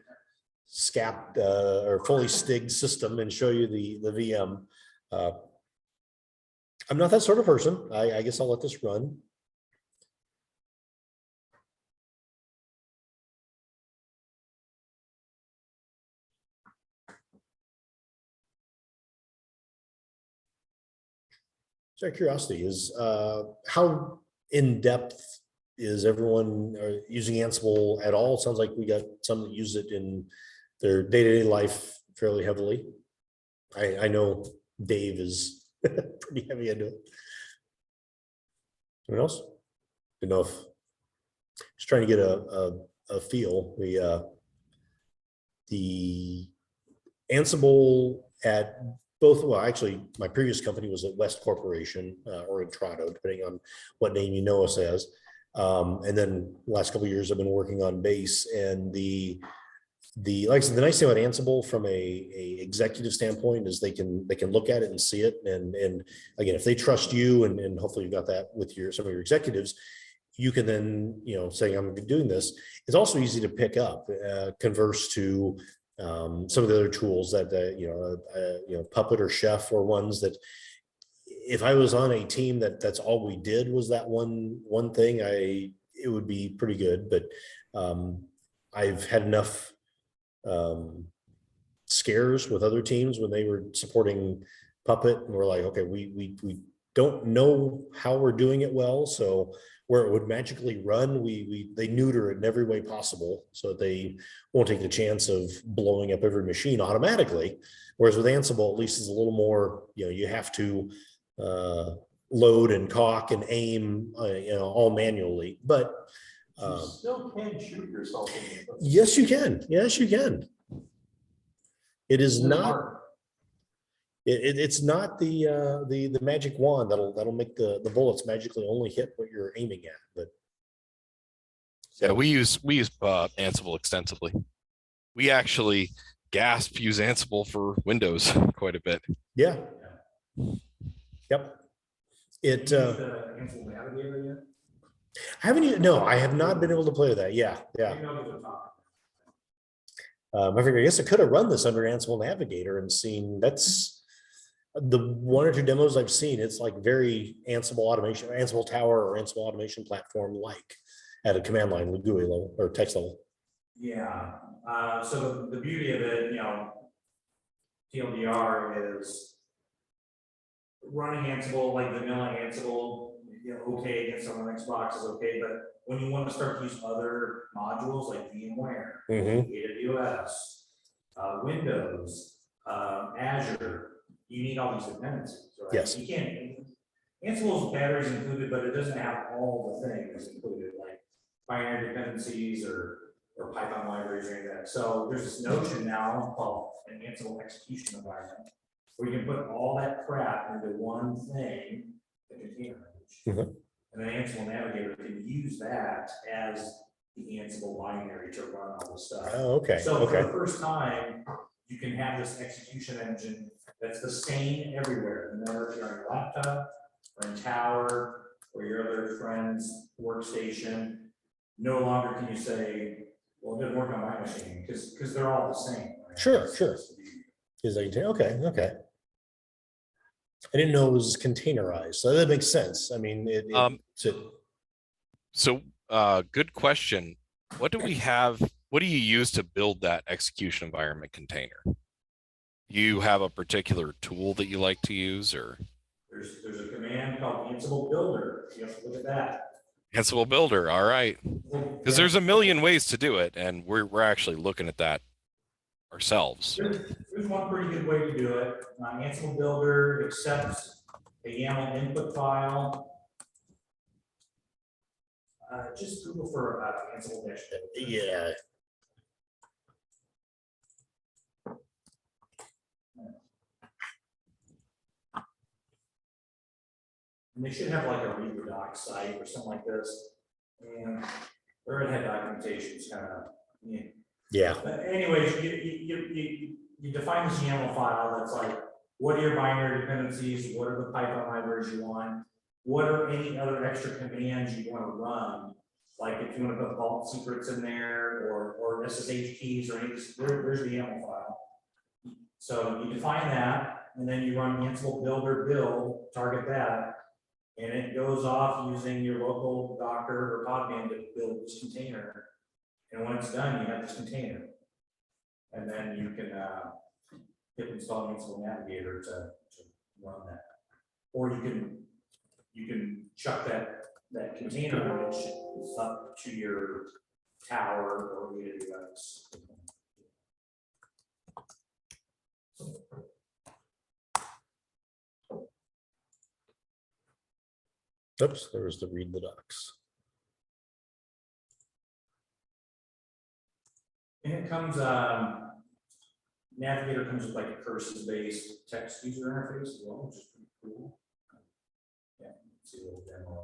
scapped or fully stigged system and show you the VM. I'm not that sort of person. I guess I'll let this run. So curiosity is how in depth is everyone using Ansible at all? It sounds like we got some that use it in their day-to-day life fairly heavily. I know Dave is pretty heavy into it. Anyone else? Didn't know if just trying to get a feel. the Ansible at both, well, actually, my previous company was at West Corporation or in Toronto, depending on what name you know us as. And then last couple of years, I've been working on base, and like I said, the nice thing about Ansible from a executive standpoint is they can look at it and see it. And again, if they trust you, and hopefully you've got that with some of your executives, you can then, say, I'm doing this. It's also easy to pick up, converse to some of the other tools that, Puppet or Chef or ones that, if I was on a team that's all we did was that one thing, it would be pretty good. But I've had enough scares with other teams when they were supporting Puppet, and we're like, okay, we don't know how we're doing it well, so where it would magically run, they neuter it in every way possible so that they won't take the chance of blowing up every machine automatically. Whereas with Ansible, at least is a little more, you have to load and caulk and aim, all manually. But You still can shoot yourself in the foot. yes, you can. Yes, you can. It is It's not. hard. It's not the magic wand that'll make the bullets magically only hit what you're aiming at. But Yeah, we use Ansible extensively. We actually use Ansible for Windows quite a bit. yeah, yep. It. The Ansible Navigator yet? Haven't you? No, I have not been able to play with that. Yeah. I figure, I guess I could have run this under Ansible Navigator and seen. That's the one or two demos I've seen. It's like very Ansible automation, Ansible Tower or Ansible automation platform like at a command line with GUI level or text level. Yeah, so the beauty of it, TLDR is running Ansible, like vanilla Ansible, okay against on Xbox is okay, but when you want to start to use other modules like VMware, AWS, Windows, Azure, you need all these dependencies, right? Yes. You can't, Ansible's batteries included, but it doesn't have all the things included, like binary dependencies or Python libraries or anything like that. So there's this notion now called an Ansible execution environment, where you can put all that crap into one thing, the container image. And then Ansible Navigator can use that as the Ansible binary to run all this stuff. Oh, okay. So for the first time, you can have this execution engine that's the same everywhere. No matter if you're on your laptop or in Tower or your other friend's workstation, no longer can you say, well, it didn't work on my machine, because they're all the same. Right? Sure. Is okay. I didn't know it was containerized, so that makes sense. I mean, So good question. What do we have? What do you use to build that execution environment container? Do you have a particular tool that you like to use, or? There's a command called Ansible Builder. You have to look at that. Ansible Builder, all right. Because there's a million ways to do it, and we're actually looking at that ourselves. There's one pretty good way to do it. Ansible Builder accepts a YAML input file. Just Google for Ansible dashboard. yeah. And they should have like a read the doc site or something like this. And their head documentation is kind of, Yeah. But anyways, you define this YAML file that's like, what are your binary dependencies? What are the Python libraries you want? What are any other extra commands you want to run? Like if you want to put vault secrets in there or SSH keys or any, there's the YAML file. So you define that, and then you run Ansible Builder build, target that, and it goes off using your local Docker or Podman to build this container. And when it's done, you have this container. And then you can hit install Ansible Navigator to run that. Or you can chuck that container image up to your Tower or AWS. Oops, there was the read the docs. And it comes, Navigator comes with like a cursive-based text user interface as well, which is pretty cool. Yeah, see a little demo.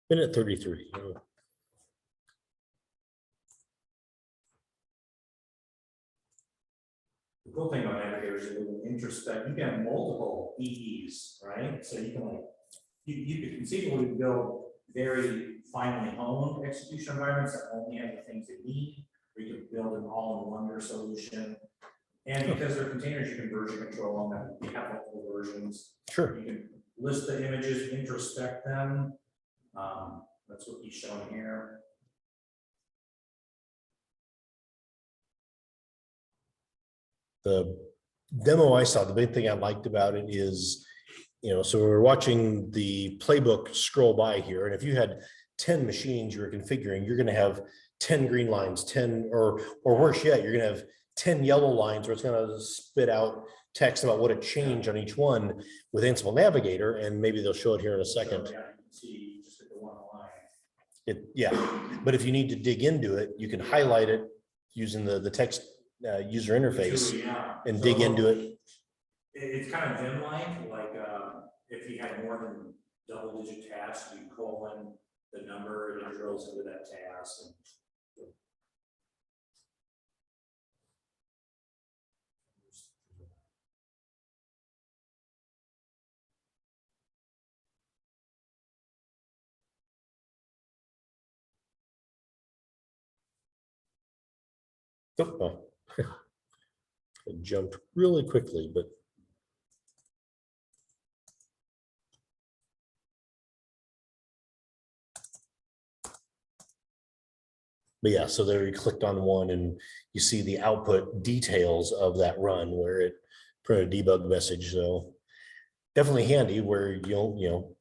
Minute 33. Oh, The cool thing about Navigator is it will introspect. You can have multiple EEs, right? So you can like, you could conceivably build very finely honed execution environments that only have the things they need. Or you could build an all-in-wonder solution. And because they're containers, you can version control them. You have multiple versions. sure. You can list the images, introspect them. That's what he's showing here. The demo I saw, the big thing I liked about it is, so we're watching the playbook scroll by here, and if you had 10 machines you were configuring, you're going to have 10 green lines, 10 or worse yet, you're going to have 10 yellow lines where it's going to spit out text about what it changed on each one with Ansible Navigator, and maybe they'll show it here in a second. So, yeah, you can see just at the one line. Yeah, but if you need to dig into it, you can highlight it using the text user interface and dig into it. It's kind of Vim-like, if you had more than double-digit tasks, you colon the number, and it drills into that task. Oh, it jumped really quickly, but yeah, so there you clicked on one and you see the output details of that run where it printed a debug message. So definitely handy where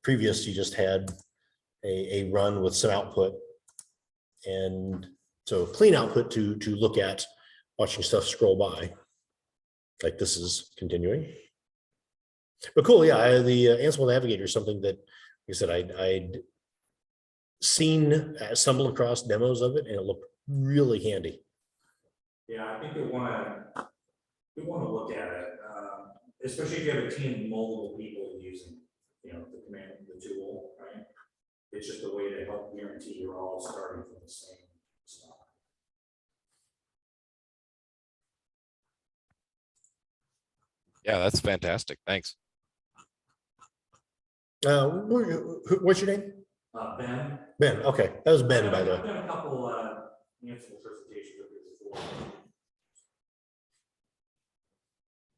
previous you just had a run with some output, and so clean output to look at watching stuff scroll by, like this is continuing. But cool, yeah, the Ansible Navigator is something that, like I said, I'd seen, stumbled across demos of it, and it looked really handy. Yeah, I think you'll want to look at it, especially if you have a team of multiple people using, the command, the tool, right? It's just a way to help guarantee you're all starting from the same spot. Yeah, that's fantastic. Thanks. What's your name? Ben. Ben. Okay, that was Ben, by the way. I've done a couple Ansible presentations of this before.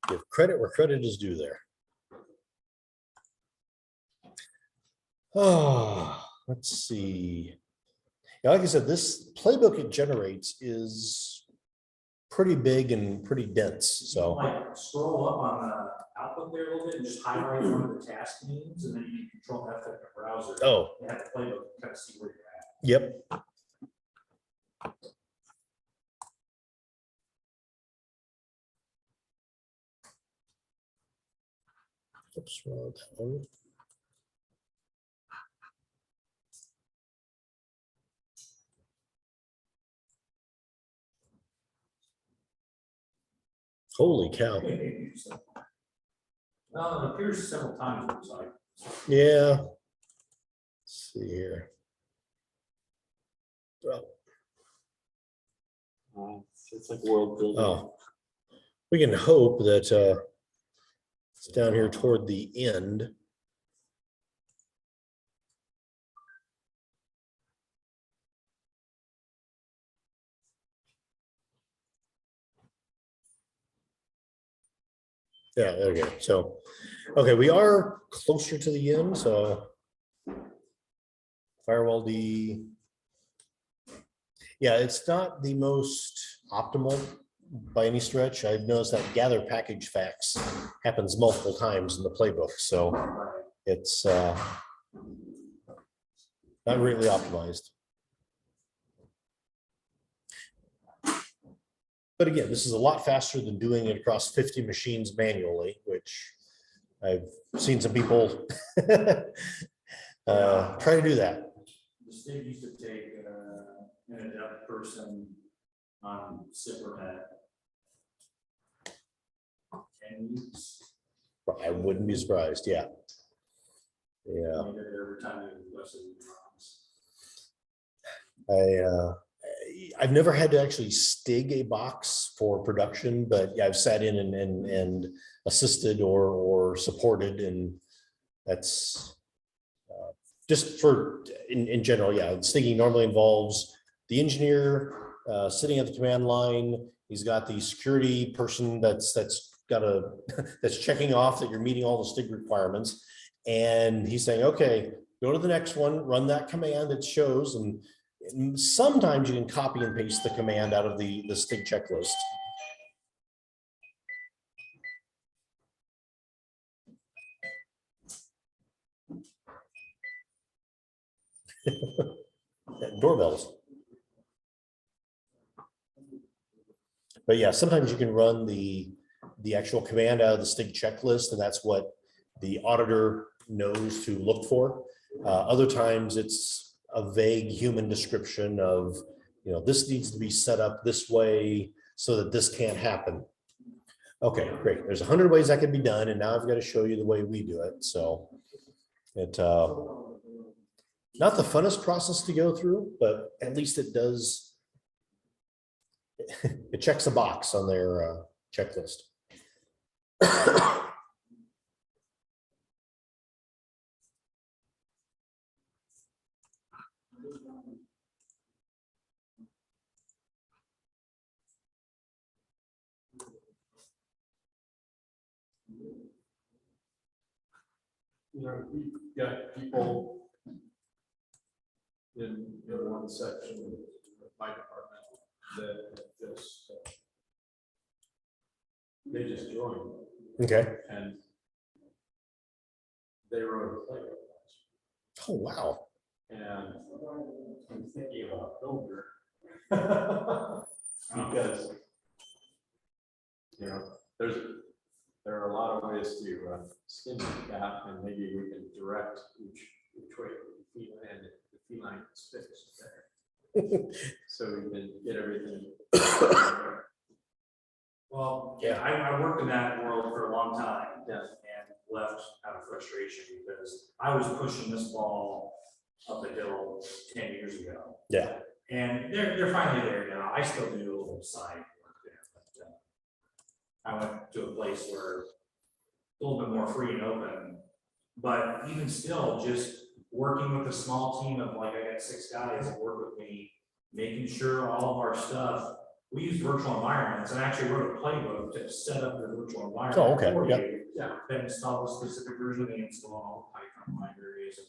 Give credit where credit is due there. Oh, let's see. Yeah, like I said, this playbook it generates is pretty big and pretty dense. So Like scroll up on the output there a little bit and just highlight one of the task names, and then you can control F in the browser. oh, And have the playbook kind of see where you're at. yep. Oops, wrong one. Holy cow. Well, it appears several times, it looks like. Yeah. Let's see here. Oh, It's like world building. oh. We can hope that it's down here toward the end. Yeah, okay. So, okay, we are closer to the end. So, firewall D. Yeah, it's not the most optimal by any stretch. I've noticed that gather package facts happens multiple times in the playbook. So it's not really optimized. But again, this is a lot faster than doing it across 50 machines manually, which I've seen some people Try to do that. The state used to take an adept person on Cybernet. 10 weeks. I wouldn't be surprised. Yeah. Yeah. Every time they requested I've never had to actually stig a box for production, but yeah, I've sat in and assisted or supported, and that's just for in general. Yeah, stigging normally involves the engineer sitting at the command line. He's got the security person that's that's checking off that you're meeting all the stig requirements, and he's saying, okay, go to the next one, run that command that shows, and sometimes you can copy and paste the command out of the stig checklist. Doorbells. But yeah, sometimes you can run the actual command out of the stig checklist, and that's what the auditor knows to look for. Other times it's a vague human description of, you know, this needs to be set up this way so that this can't happen. Okay, great. There's 100 ways that can be done, and now I've got to show you the way we do it. So it not the funnest process to go through, but at least it does. It checks a box on their checklist. You know, we've got people in one section of my department that just they just joined Okay. and they wrote a play. Oh, wow. And I'm thinking about Builder because you know there are a lot of ways to skin the cat, and maybe we can direct which way the feline is fixed there, so we can get everything. Well, yeah, I worked in that world for a long time. Yeah. And left out of frustration because I was pushing this ball up the hill 10 years ago. Yeah. And they're finally there now. I still do a little side work there, but I went to a place where a little bit more free and open. But even still, just working with a small team of like, I got 6 guys that work with me, making sure all of our stuff, we use virtual environments, and I actually wrote a playbook to set up the virtual environment. Oh, okay. For Yeah. you. Yeah. Then install a specific version, they install all the Python libraries, and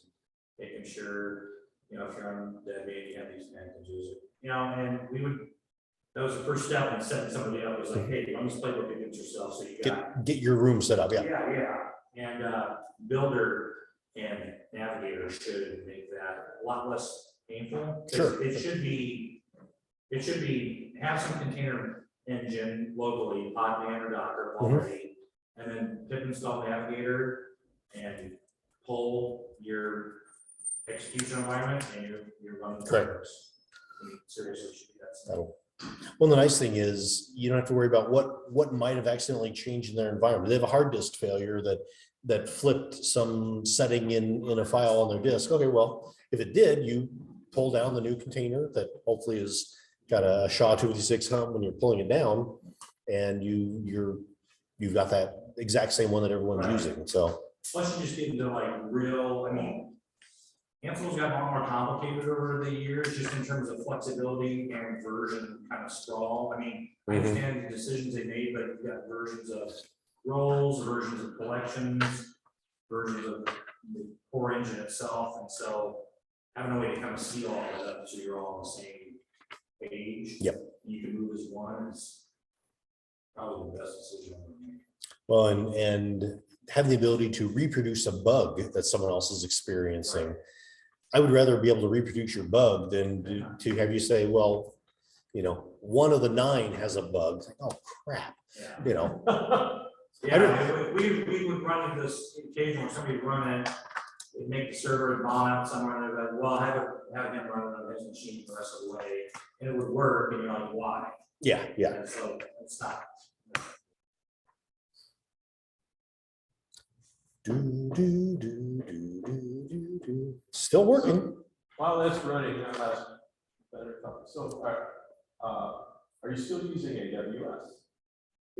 making sure, you know, if you're on Debian, you have these packages, you know, and that was the first step in setting somebody up, was like, hey, run this playbook against yourself, so you got. Get your room set up. Yeah. Yeah. And Builder and Navigator should make that a lot less painful. 'Cause Sure. It should be, have some container engine locally, Podman or Docker already, and then pip install Navigator and pull your execution environment, and you're running. Correct. I mean, seriously, should be that simple. Well, the nice thing is you don't have to worry about what might have accidentally changed in their environment. They have a hard disk failure that flipped some setting in a file on their disk. Okay, well, if it did, you pull down the new container that hopefully is got a SHA-256 hump when you're pulling it down, and you've got that exact same one that everyone's using. So Plus, you just get into like real, I mean, Ansel's got a lot more complicated over the years, just in terms of flexibility and version kind of sprawl. I mean, I understand the decisions they made, but you've got versions of roles, versions of collections, versions of the core engine itself, and so having a way to kind of see all that up so you're all on the same page. Yep. You can move as one is probably the best decision I've ever made. well, and have the ability to reproduce a bug that someone else is experiencing. Right. I would rather be able to reproduce your bug than to have you say, well, you know, one of the 9 has a bug. It's like, oh crap, Yeah. you know. Yeah, we would run into this occasion where somebody would run it, They'd make the server mount out somewhere, and they're like, well, have him run it on his machine the rest of the way, and it would work, and you're like, why? Yeah, yeah. And so it's not. Still working. While that's running, I have better topic. So, are you still using AWS?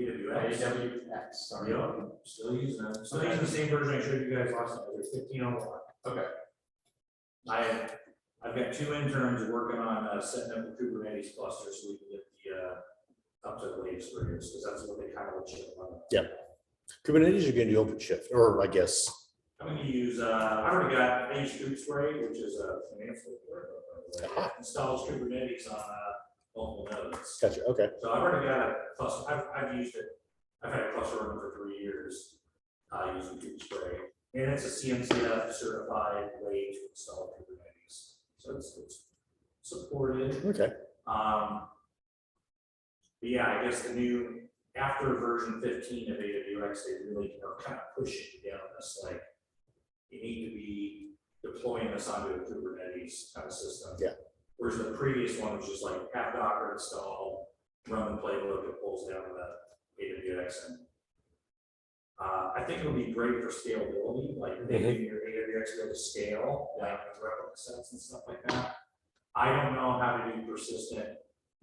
AWX, sorry. Yeah, still using them. Still using the same version I showed you guys last time. There's 15.01. Okay. I've got 2 interns working on setting up the Kubernetes cluster so we can get the up to the latest versions, because that's what they kind of let you know. Yeah. Kubernetes, you're going to do OpenShift, or I guess. I'm going to use, I use KubeSpray, which is a financial word. Installs Kubernetes on multiple nodes. Gotcha. Okay. So I've already got a cluster. I've used it. I've had a cluster running for 3 years using KubeSpray, and it's a CNCF certified way to install Kubernetes. So it's supported. Okay. But yeah, I guess the new after version 15 of AWX, they really are kind of pushing you down this like you need to be deploying this onto a Kubernetes kind of system. Yeah. Whereas the previous one was just like have Docker installed, run the playbook, it pulls down the AWX. And I think it'll be great for scalability, like making your AWX be able to scale, like replica sets and stuff like that. I don't know how to do persistent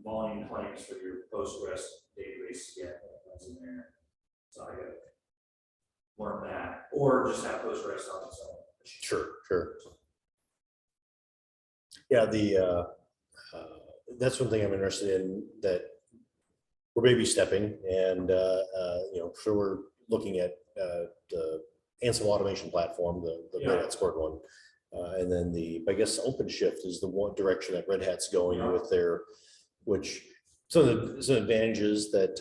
volume claims for your Postgres database yet. That's in there. So I gotta learn that, or just have Postgres on its own. Sure. Yeah, that's one thing I'm interested in, that we're baby stepping, and so we're looking at the Ansible automation platform, the Red Hat scored one, and then I guess OpenShift is the one direction that Red Hat's going with their, which some advantages that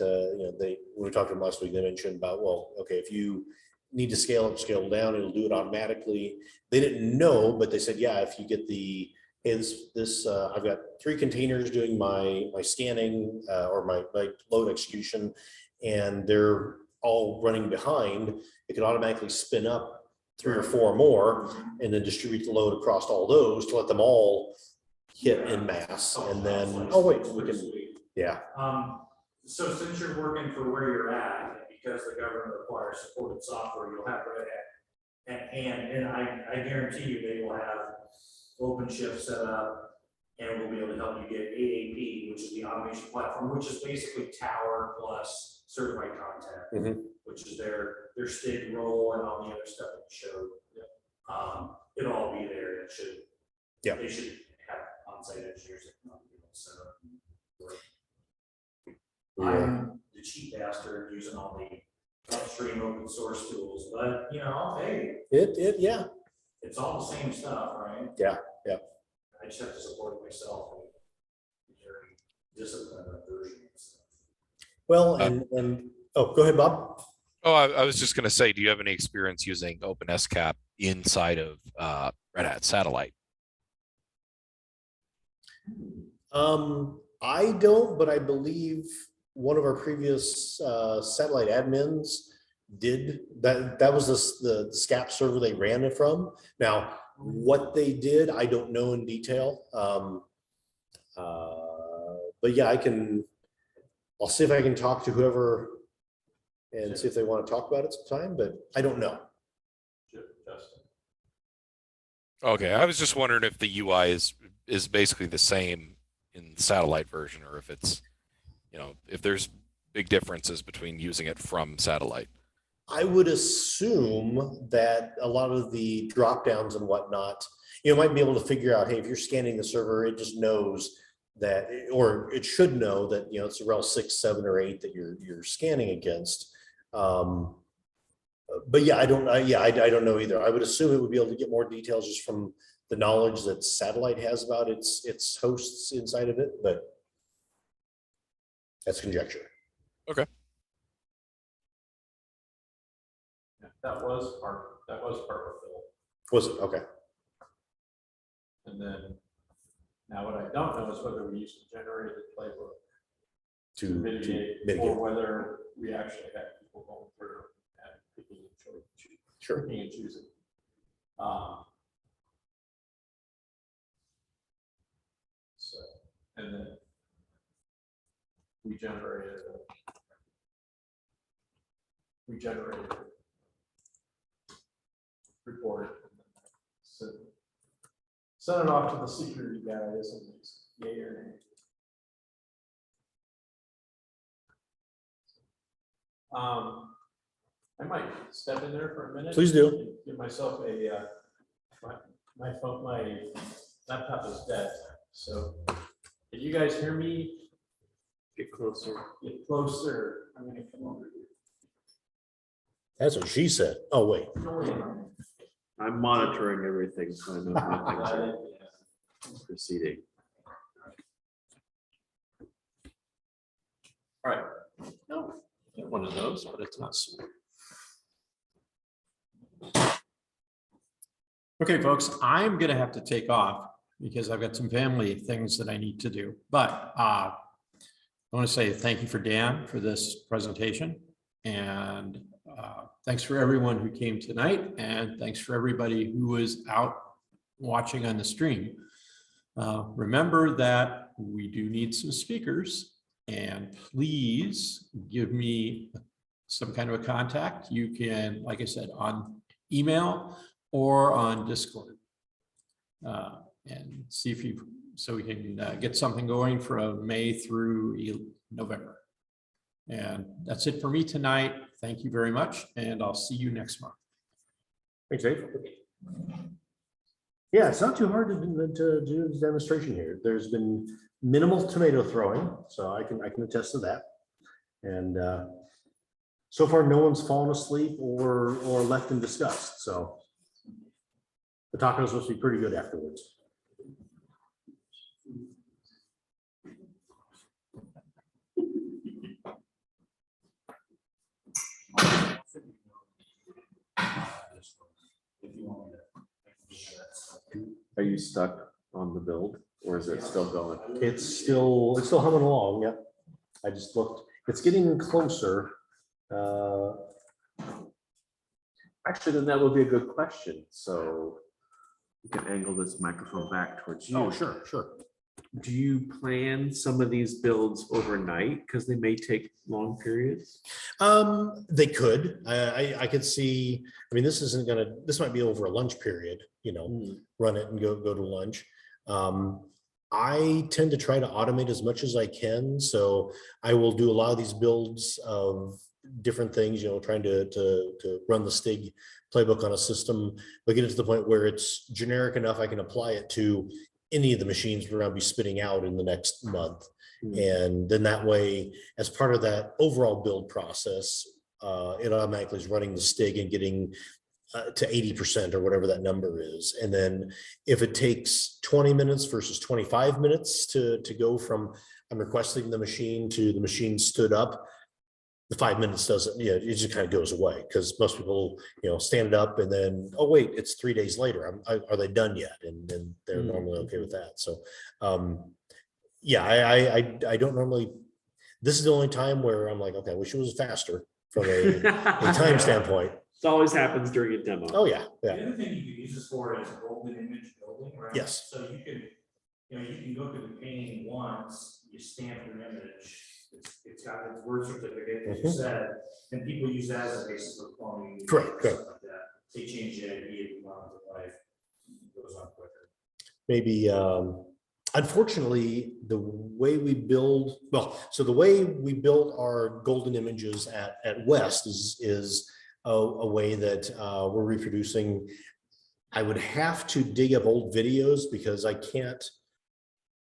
when we talked to them last week, they mentioned about, well, okay, if you need to scale up, scale down, it'll do it automatically. They didn't know, but they said, yeah, if you get the, hey, I've got 3 containers doing my scanning or my load execution, and they're all running behind, it can automatically spin up 3 or 4 more and then distribute the load across all those to let them all hit in mass. And then, we can, yeah. So since you're working for where you're at, because the government requires supported software, you'll have Red Hat and I guarantee you they will have OpenShift set up, and we'll be able to help you get AAP, which is the automation platform, which is basically Tower plus certified content, which is their STIG role and all the other stuff that you showed. It'll all be there. It should. Yeah. They should have on-site engineers that can be able to set up and work. I'm the cheap bastard using all the upstream open source tools, but hey, Yeah. it's all the same stuff, right? Yeah. I just have to support it myself and be very disciplined on version and stuff. Well, and go ahead, Bob. Oh, I was just going to say, do you have any experience using OpenSCAP inside of Red Hat Satellite? I don't, but I believe one of our previous satellite admins did that. That was the SCAP server they ran it from. Now, what they did, I don't know in detail. But yeah, I'll see if I can talk to whoever and see if they want to talk about it sometime, but I don't know. Justin. Okay, I was just wondering if the UI is basically the same in the satellite version, or if it's, if there's big differences between using it from satellite. I would assume that a lot of the drop downs and whatnot, might be able to figure out, hey, if you're scanning the server, it just knows that, or it should know that, it's a rel 6, 7, or 8 that you're scanning against. But yeah, I don't know either. I would assume it would be able to get more details just from the knowledge that satellite has about its hosts inside of it, but that's conjecture. Okay. That was part of Phil. Was it? Okay. And then now what I don't know is whether we used a generated playbook To mitigate, mitigate. or whether we actually had people going through and picking and choosing. Sure. Picking and choosing. So, and then we generated a report. And then send it off to the security guys and it's yay or nay. I might step in there for a minute. Please do. And give myself a, my phone, my laptop is dead. So can you guys hear me? Get closer. Get closer. I'm gonna come over here. That's what she said. Oh, wait. I'm monitoring everything, so I know how things are proceeding. All right. No, get one of those, but it's not smart. Okay, folks, I'm gonna have to take off because I've got some family things that I need to do. But I want to say thank you for Dan for this presentation. And thanks for everyone who came tonight. And thanks for everybody who was out watching on the stream. Remember that we do need some speakers. And please give me some kind of a contact. You can, like I said, on email or on Discord. And see if you, so we can get something going from May through November. And that's it for me tonight. Thank you very much. And I'll see you next month. Thanks, Dave. Yeah, it's not too hard to do this demonstration here. There's been minimal tomato throwing, so I can attest to that. And so far, no one's fallen asleep or left in disgust. So the tacos must be pretty good afterwards. Are you stuck on the build or is it still going? It's still humming along. Yep. I just looked. It's getting closer. Actually, then that would be a good question. So you can angle this microphone back towards you. Oh, sure. Do you plan some of these builds overnight? Because they may take long periods. They could. I could see. I mean, this might be over a lunch period. Run it and go to lunch. I tend to try to automate as much as I can, so I will do a lot of these builds of different things. Trying to run the STIG playbook on a system, but get it to the point where it's generic enough I can apply it to any of the machines we're going to be spitting out in the next month. And then that way, as part of that overall build process, it automatically is running the STIG and getting to 80% or whatever that number is. And then if it takes 20 minutes versus 25 minutes to go from I'm requesting the machine to the machine stood up, the 5 minutes doesn't, it just kind of goes away, because most people, stand it up and then, oh wait, it's 3 days later. Are they done yet? And they're normally okay with that. So yeah, I don't normally, this is the only time where I'm like, okay, I wish it was faster from a time standpoint. It always happens during a demo. Oh yeah. The other thing you could use this for is golden image building, right? Yes. So you can, you can go through the painting once, you stamp your image. It's got its word certificate, as you said, and people use that as a basis for plumbing. Correct. Stuff like that. They change the ID if you want it to life. It goes on quicker. Maybe, unfortunately, the way we build, the way we build our golden images at West is a way that we're reproducing. I would have to dig up old videos because I can't.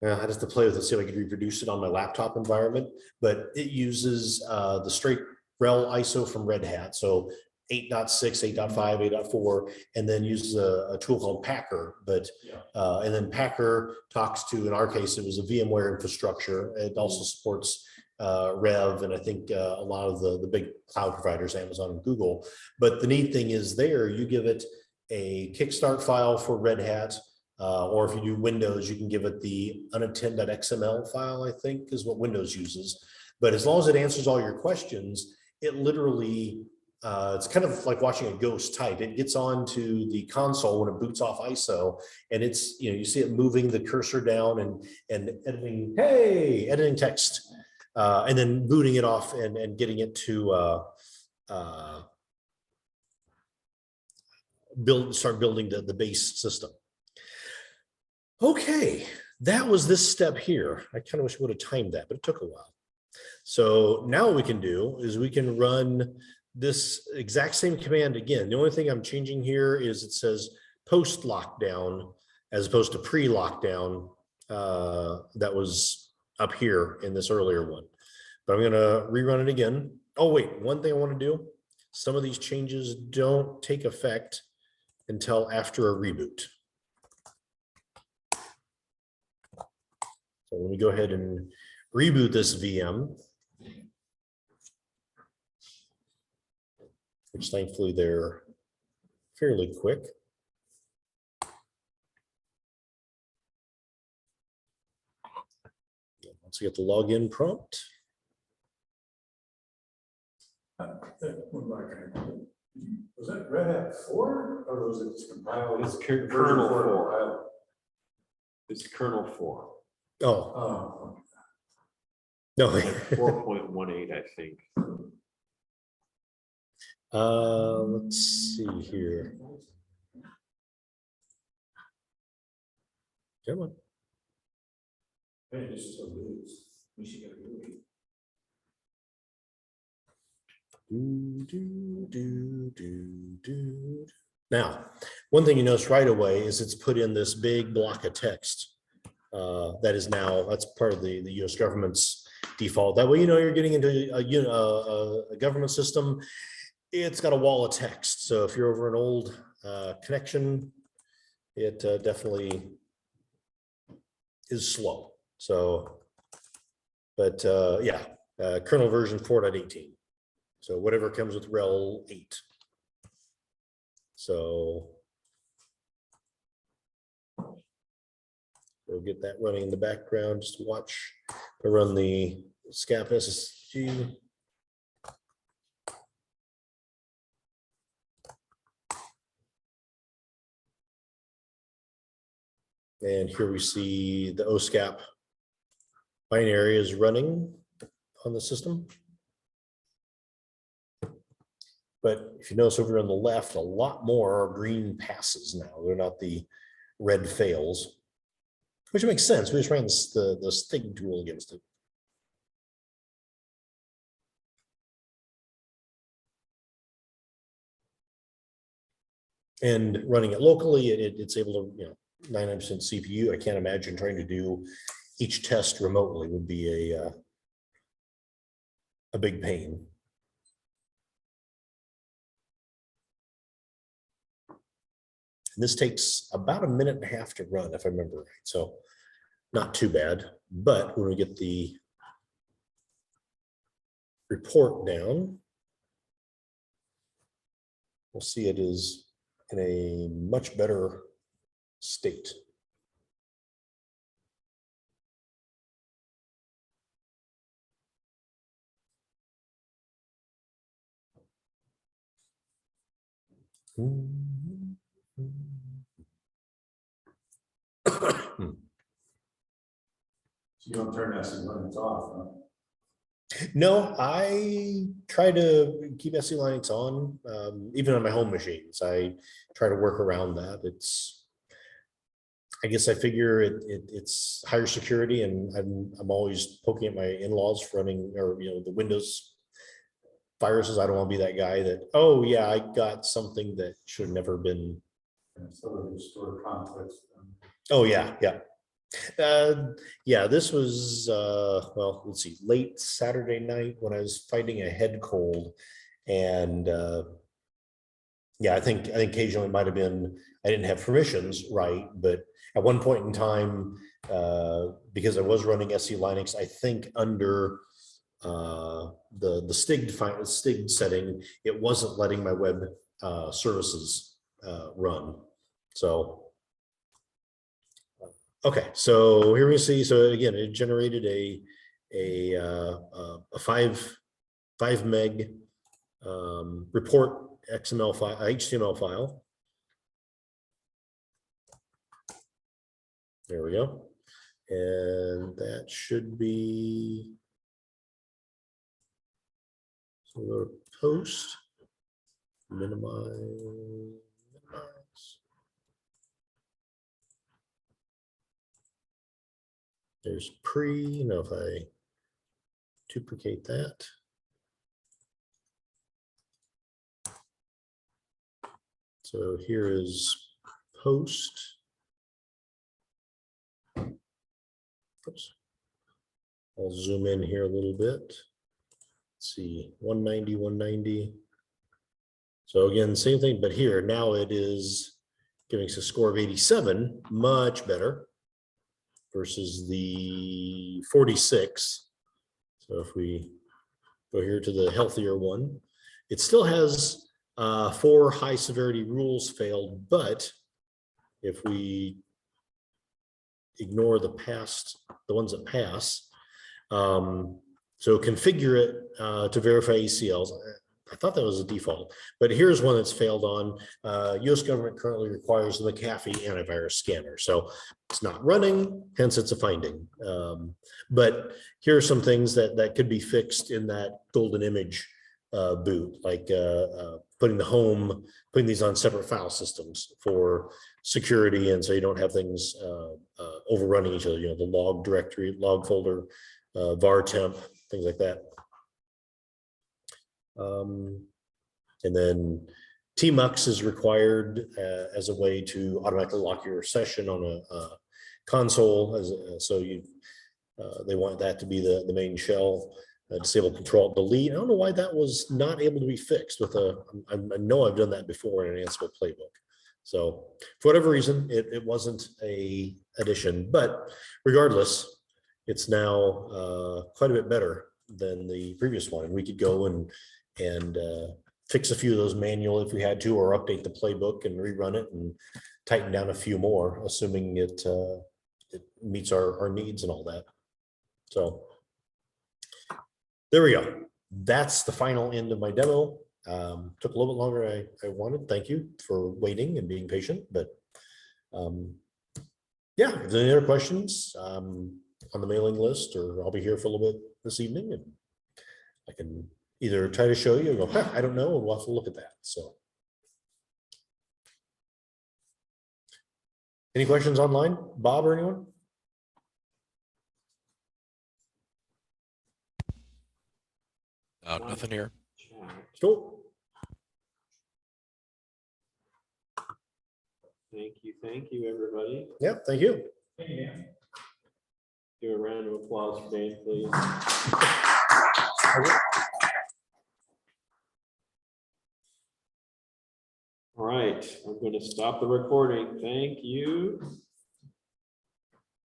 I have to play with it, see if I could reproduce it on my laptop environment, but it uses the straight rel ISO from Red Hat. So 8.6, 8.5, 8.4, and then uses a tool called Packer. But and then Packer talks to, in our case, it was a VMware infrastructure. It also supports Rev, and I think a lot of the big cloud providers, Amazon and Google. But the neat thing is there, you give it a kickstart file for Red Hat, or if you do Windows, you can give it the unattend.xml file, I think is what Windows uses. But as long as it answers all your questions, it literally it's kind of like watching a ghost type. It gets onto the console when it boots off ISO, and it's, you see it moving the cursor down and editing, editing text, and then booting it off and getting it to start building the base system. Okay, that was this step here. I kind of wish we would have timed that, but it took a while. So now what we can do is we can run this exact same command again. The only thing I'm changing here is it says post lockdown as opposed to pre-lockdown. That was up here in this earlier one, but I'm going to rerun it again. Oh wait, one thing I want to do, some of these changes don't take effect until after a reboot. So let me go ahead and reboot this VM, which thankfully they're fairly quick. Once we get the login prompt. Was that Red Hat 4 or was it compiled? It's kernel 4. It's kernel 4. Oh, Oh, no. 4.18, I think. Let's see here. Come on. hey, this is so loose. We should get a movie. Now, one thing you notice right away is it's put in this big block of text. That is now, that's part of the US government's default. That way, you're getting into a government system. It's got a wall of text. So if you're over an old connection, it definitely is slow. So, but yeah, kernel version 4.18. So whatever comes with RHEL 8. So we'll get that running in the background. Just watch. I run the SCAP SSG. And here we see the OSCAP binary is running on the system. But if you notice over on the left, a lot more are green passes now. They're not the red fails, which makes sense. We just ran the STIG tool against it. And running it locally, it's able to, 99% CPU. I can't imagine trying to do each test remotely would be a big pain. And this takes about 1.5 minutes to run, if I remember right. So not too bad. But when we get the report down, we'll see it is in a much better state. So you don't turn SE Linux off, huh? No, I try to keep SE Linux on, even on my home machines. I try to work around that. I guess I figure it's higher security, and I'm always poking at my in-laws for running, or the Windows viruses. I don't want to be that guy that, oh yeah, I got something that should have never been. And so they store conflicts. Oh yeah, yeah. Yeah, this was well, let's see, late Saturday night when I was fighting a head cold, and yeah, I think occasionally it might have been I didn't have permissions right, but at one point in time, because I was running SE Linux, I think under the STIG setting, it wasn't letting my web services run. So okay, so here we see. So again, it generated a 5 meg report XML file, HTML file. There we go. And that should be, so we'll go to post, minimize. There's pre, you know, if I duplicate that. So here is post. Oops. I'll zoom in here a little bit. Let's see, 190, 190. So again, same thing, but here now it is giving us a score of 87, much better versus the 46. So if we go here to the healthier one, it still has 4 high severity rules failed, but if we ignore the ones that pass, so configure it to verify ACLs. I thought that was a default, but here's one that's failed on. US government currently requires the McAfee antivirus scanner. So it's not running, hence it's a finding. But here are some things that could be fixed in that golden image boot, like putting these on separate file systems for security. And so you don't have things overrunning each other, you know, the log directory, log folder, var temp, things like that. And then tmux is required as a way to automatically lock your session on a console. So they want that to be the main shell. Disable control delete. I don't know why that was not able to be fixed with I know I've done that before in an Ansible playbook. So for whatever reason, it wasn't a addition, but regardless, it's now quite a bit better than the previous one. And we could go and fix a few of those manual if we had to, or update the playbook and rerun it and tighten down a few more, assuming it meets our needs and all that. So there we go. That's the final end of my demo. Took a little bit longer than I wanted. Thank you for waiting and being patient. But yeah, if there's any other questions on the mailing list, or I'll be here for a little bit this evening, and I can either try to show you or go, huh, I don't know, and we'll have to look at that. So any questions online, Bob or anyone? Nothing here. Cool. Thank you, everybody. Yeah, thank you. Give a round of applause for Dan, please. All right, I'm going to stop the recording. Thank you.